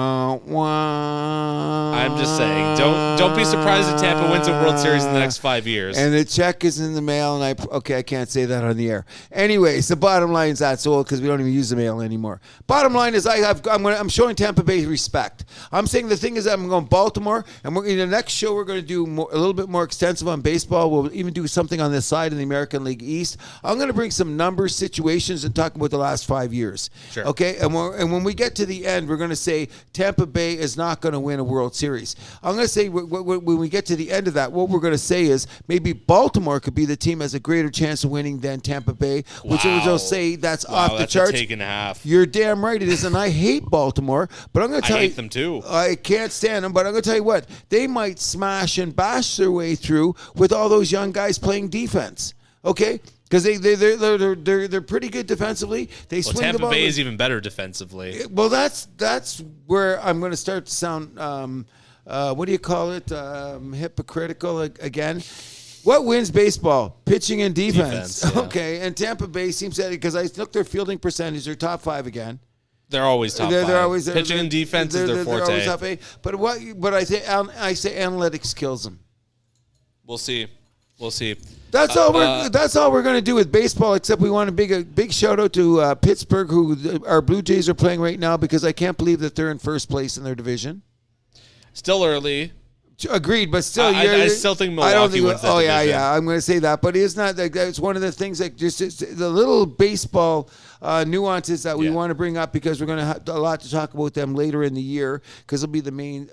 I'm just saying, don't be surprised if Tampa wins a World Series in the next 5 years. And the check is in the mail, and I can't say that on the air. Anyways, the bottom line is that's old because we don't even use the mail anymore. Bottom line is I'm showing Tampa Bay respect. I'm saying the thing is I'm going to Baltimore, and in the next show we're going to do a little bit more extensive on baseball. We'll even do something on this side in the American League East. I'm going to bring some numbers, situations, and talk about the last 5 years. Sure. Okay, and when we get to the end, we're going to say Tampa Bay is not going to win a World Series. I'm going to say when we get to the end of that, what we're going to say is maybe Baltimore could be the team has a greater chance of winning than Tampa Bay, which will say that's off the charts. That's a take and a half. You're damn right it is, and I hate Baltimore, but I'm going to tell you. I hate them too. I can't stand them, but I'm going to tell you what. They might smash and bash their way through with all those young guys playing defense, okay? Because they're pretty good defensively. They swing Tampa the ball. Bay is even better defensively. Well, that's where I'm going to start to sound. What do you call it? Hypocritical again. What wins baseball? Pitching and defense. Yeah. Okay, and Tampa Bay seems that because I look their fielding percentage, they're top 5 again. They're always top 5. They're always pitching and defense is their forte. They're always top 8. But I say analytics kills them. We'll see. That's all we're going to do with baseball. Except we want a big shout out to Pittsburgh, who our Blue Jays are playing right now, because I can't believe that they're in first place in their division. Still early. Agreed, but still, I still think Milwaukee wins that division. Yeah, I'm going to say that, but it's not. It's one of the things that just the little baseball nuances that we want to bring up, because we're going to have a lot to talk about them later in the year, because it'll be the main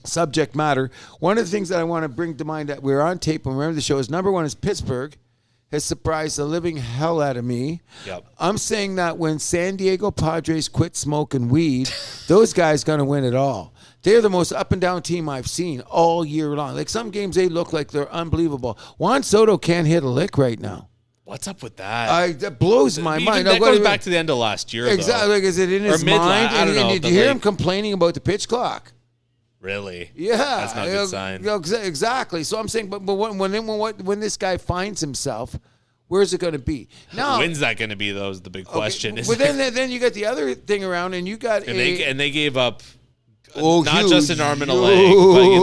subject matter. One of the things that I want to bring to mind that we're on tape and remember the show is number 1 is Pittsburgh has surprised the living hell out of me. Yep. I'm saying that when San Diego Padres quit smoking weed, those guys going to win it all. They're the most up and down team I've seen all year long. Like some games, they look like they're unbelievable. Juan Soto can't hit a lick right now. What's up with that? That blows my mind. That goes back to the end of last year, exactly. Like, is it in his mind? I don't know. Did you hear him complaining about the pitch clock? Really? Yeah, that's not a good sign. Exactly. So I'm saying, but when this guy finds himself, where's it going to be? Now, when's that going to be? Though is the big question. But then you got the other thing around, and you got they gave up. Not huge, just an arm and a leg, but you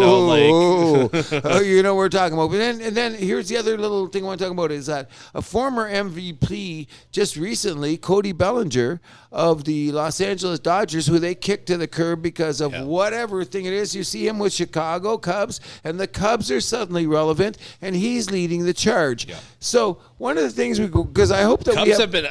know what we're talking about. But then here's the other little thing I want to talk about is that a former MVP just recently, Cody Bellinger of the Los Angeles Dodgers, who they kicked to the curb because of whatever thing it is. You see him with Chicago Cubs, and the Cubs are suddenly relevant, and he's leading the charge. Yeah. So one of the things because I hope that Cubs have been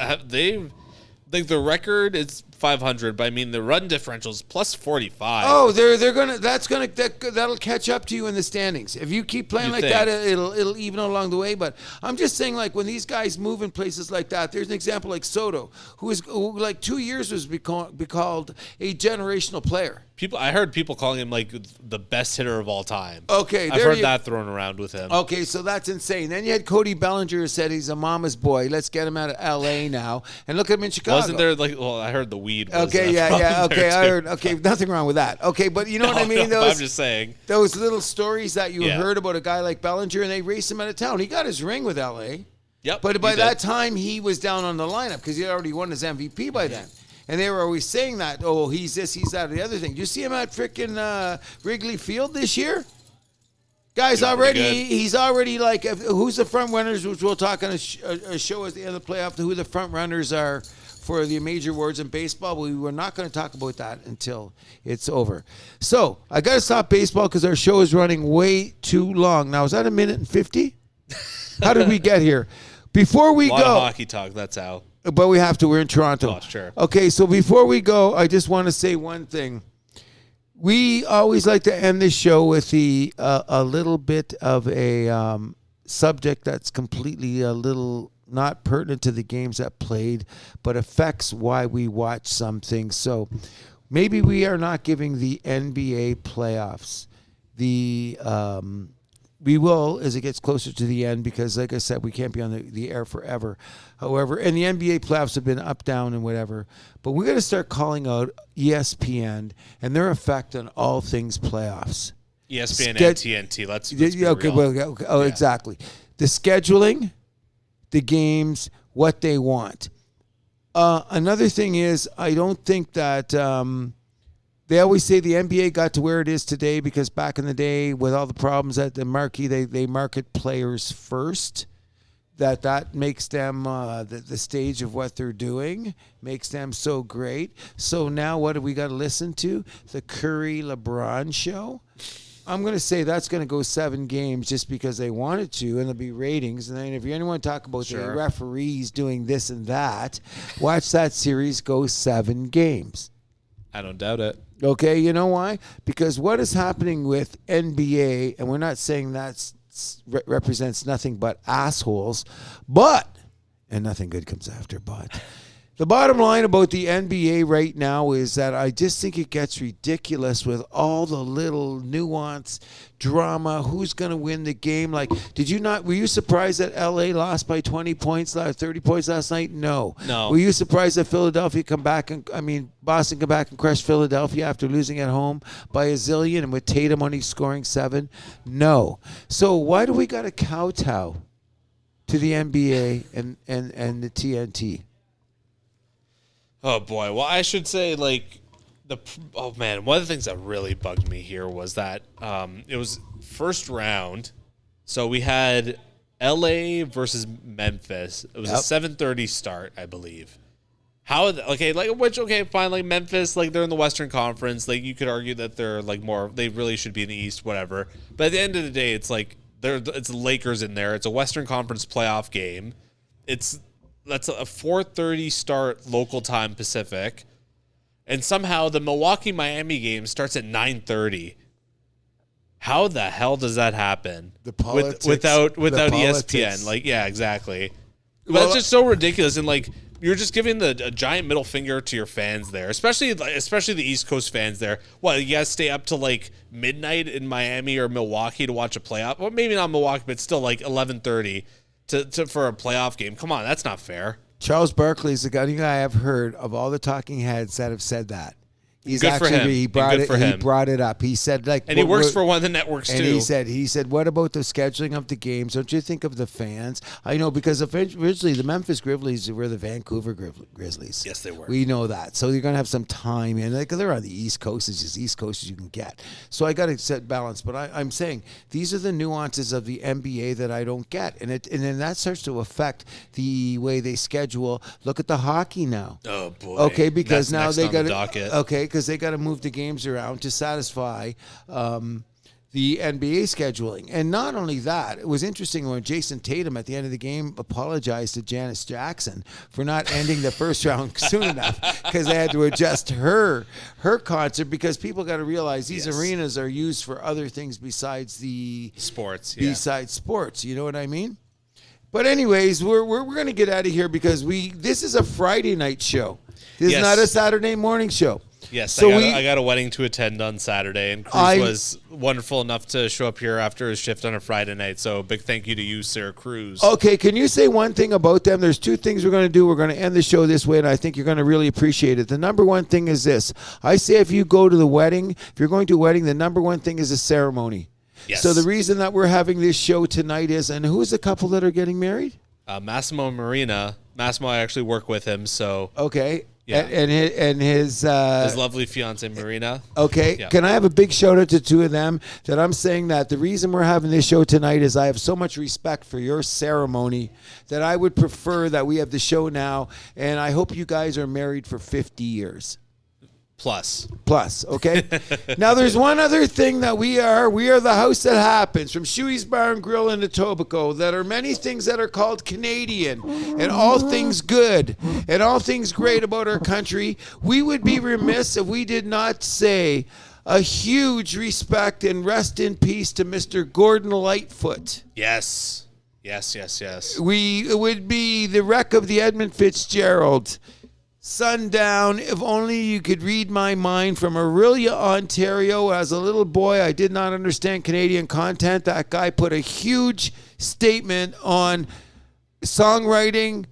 the record is 500, but I mean the run differential's plus 45. Oh, that'll catch up to you in the standings. If you keep playing like that, it'll even along the way. But I'm just saying, like, when these guys move in places like that, there's an example like Soto, who like 2 years was be called a generational player. I heard people calling him like the best hitter of all time. Okay, I've heard that thrown around with him. Okay, so that's insane. Then you had Cody Bellinger who said he's a mama's boy. Let's get him out of L.A. now, and look at him in Chicago. Wasn't there I heard the weed. Was, okay, yeah. Okay, I heard. Okay, nothing wrong with that. Okay, but you know what I mean? No, I'm just saying those little stories that you heard about a guy like Bellinger, and they raced him out of town. He got his ring with L.A. Yep. But by that time, he was down on the lineup because he had already won his MVP by then. And they were always saying that, oh, he's this, he's that, the other thing. Do you see him at frickin' Wrigley Field this year? Guys, he's already like, who's the front runners, which we'll talk on a show at the end of the playoff, who the front runners are for the major awards in baseball. We were not going to talk about that until it's over. So I got to stop baseball because our show is running way too long. Now, is that 1:50? How did we get here? Before we go. A lot of hockey talk, that's how. But we have to. We're in Toronto. Oh, sure. Okay, so before we go, I just want to say one thing. We always like to end this show with a little bit of a subject that's completely a little not pertinent to the games that played, but affects why we watch some things. So maybe we are not giving the NBA playoffs we will as it gets closer to the end because, like I said, we can't be on the air forever. However, and the NBA playoffs have been up, down, and whatever. But we're going to start calling out ESPN and their effect on all things playoffs. ESPN and TNT. Let's be real. Exactly. The scheduling, the games, what they want. Another thing is, I don't think that... they always say the NBA got to where it is today because back in the day, with all the problems at the marquee, they market players first. That makes them the stage of what they're doing, makes them so great. So now what do we got to listen to? The Curry-LeBron show? I'm going to say that's going to go 7 games just because they wanted to, and there'll be ratings. And then if you anyone talk about the referees doing this and that, watch that series go 7 games. I don't doubt it. Okay, you know why? Because what is happening with NBA, and we're not saying that represents nothing but assholes, and nothing good comes after but. The bottom line about the NBA right now is that I just think it gets ridiculous with all the little nuance, drama, who's going to win the game. Like, were you surprised that LA lost by 20 points, 30 points last night? No. Were you surprised that Boston come back and crush Philadelphia after losing at home by a zillion and with Tatum only scoring 7? No. So why do we got to kowtow to the NBA and the TNT? Oh, boy. Well, I should say, one of the things that really bugged me here was that it was first round. So we had L.A. versus Memphis. It was a 7:30 start, I believe. Fine, like Memphis, like they're in the Western Conference. Like you could argue that they're like they really should be in the East, whatever. But at the end of the day, it's like it's Lakers in there. It's a Western Conference playoff game. That's a 4:30 start local time Pacific. And somehow the Milwaukee-Miami game starts at 9:30. How the hell does that happen? The politics. Without ESPN. Politics. Like, yeah, exactly. That's just so ridiculous. And, like, you're just giving a giant middle finger to your fans there, especially the East Coast fans there. What, you guys stay up till, like, midnight in Miami or Milwaukee to watch a playoff? Well, maybe not Milwaukee, but still, like, 11:30 for a playoff game. Come on, that's not fair. Charles Barkley is the only guy I've heard of all the talking heads that have said that. He's good for him. He brought it up. He said and he works for one of the networks too. And he said, what about the scheduling of the games? Don't you think of the fans? I know because originally the Memphis Grizzlies were the Vancouver Grizzlies. Yes, they were. We know that. So you're gonna have some time in. Like they're on the East Coast, it's as East Coast as you can get. So I got to set balance. But I'm saying these are the nuances of the NBA that I don't get, and then that starts to affect the way they schedule. Look at the hockey now. Oh boy. Okay, because that's now they got because they got to move the games around to satisfy the NBA scheduling. And not only that, it was interesting when Jason Tatum at the end of the game apologized to Janice Jackson for not ending the first round soon enough because they had to adjust her concert, because people got to realize these arenas are used for other things besides the sports. Besides sports, you know what I mean? But anyways, we're going to get out of here because this is a Friday night show. This is not a Saturday morning show. Yes, so I got a wedding to attend on Saturday, and Cruz was wonderful enough to show up here after his shift on a Friday night. So big thank you to you, Sir Cruz. Okay, can you say one thing about them? There's two things we're going to do. We're going to end the show this way, and I think you're going to really appreciate it. The number one thing is this. I say if you go to the wedding, if you're going to a wedding, the number one thing is a ceremony. Yes. So the reason that we're having this show tonight is, and who's the couple that are getting married? Massimo and Marina. Massimo, I actually work with him, so... Okay. Yeah. And his lovely fiance Marina. Okay. Yeah. Can I have a big shout out to two of them? That I'm saying that the reason we're having this show tonight is I have so much respect for your ceremony that I would prefer that we have the show now, and I hope you guys are married for 50 years. Plus, okay? Now, there's one other thing that we are the house that happens, from Shuey's Bar and Grill in Etobicoke, that are many things that are called Canadian, and all things good, and all things great about our country. We would be remiss if we did not say a huge respect and rest in peace to Mr. Gordon Lightfoot. Yes. It would be the wreck of the Edmund Fitzgerald. Sundown, if only you could read my mind, from Orillia, Ontario. As a little boy, I did not understand Canadian content. That guy put a huge statement on songwriting,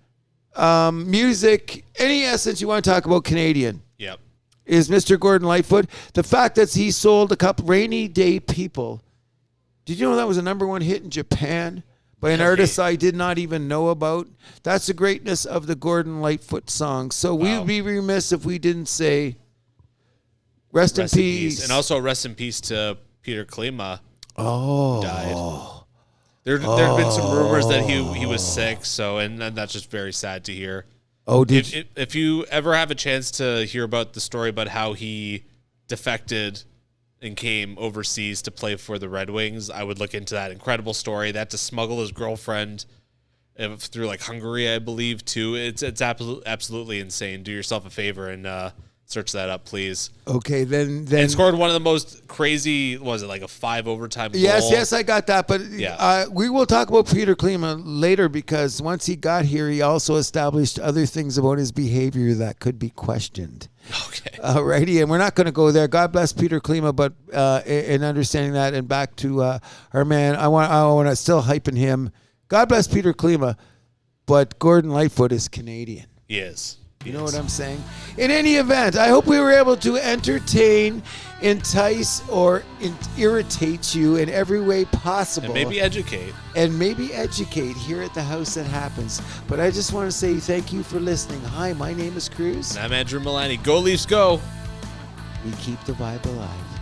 music, any essence you want to talk about Canadian. Yep. Is Mr. Gordon Lightfoot. The fact that he sold a couple Rainy Day People. Did you know that was a number one hit in Japan? By an artist I did not even know about. That's the greatness of the Gordon Lightfoot song. So we would be remiss if we didn't say rest in peace. And also rest in peace to Peter Klima. Died. There have been some rumors that he was sick, and that's just very sad to hear. If you ever have a chance to hear about the story about how he defected and came overseas to play for the Red Wings, I would look into that incredible story. That to smuggle his girlfriend through Hungary, I believe, too. It's absolutely insane. Do yourself a favor and search that up, please. Okay, then and scored one of the most crazy. Was it a 5 overtime goal? Yes, I got that. But we will talk about Peter Klima later, because once he got here, he also established other things about his behavior that could be questioned. Okay. Alrighty, and we're not going to go there. God bless Peter Klima, but in understanding that, and back to our man, I want to still hyping him. God bless Peter Klima, but Gordon Lightfoot is Canadian. He is. You know what I'm saying? In any event, I hope we were able to entertain, entice, or irritate you in every way possible. And maybe educate. Here at the House That Happens. But I just want to say thank you for listening. Hi, my name is Cruz. And I'm Andrew Milani. Go Leafs, go! We keep the vibe alive.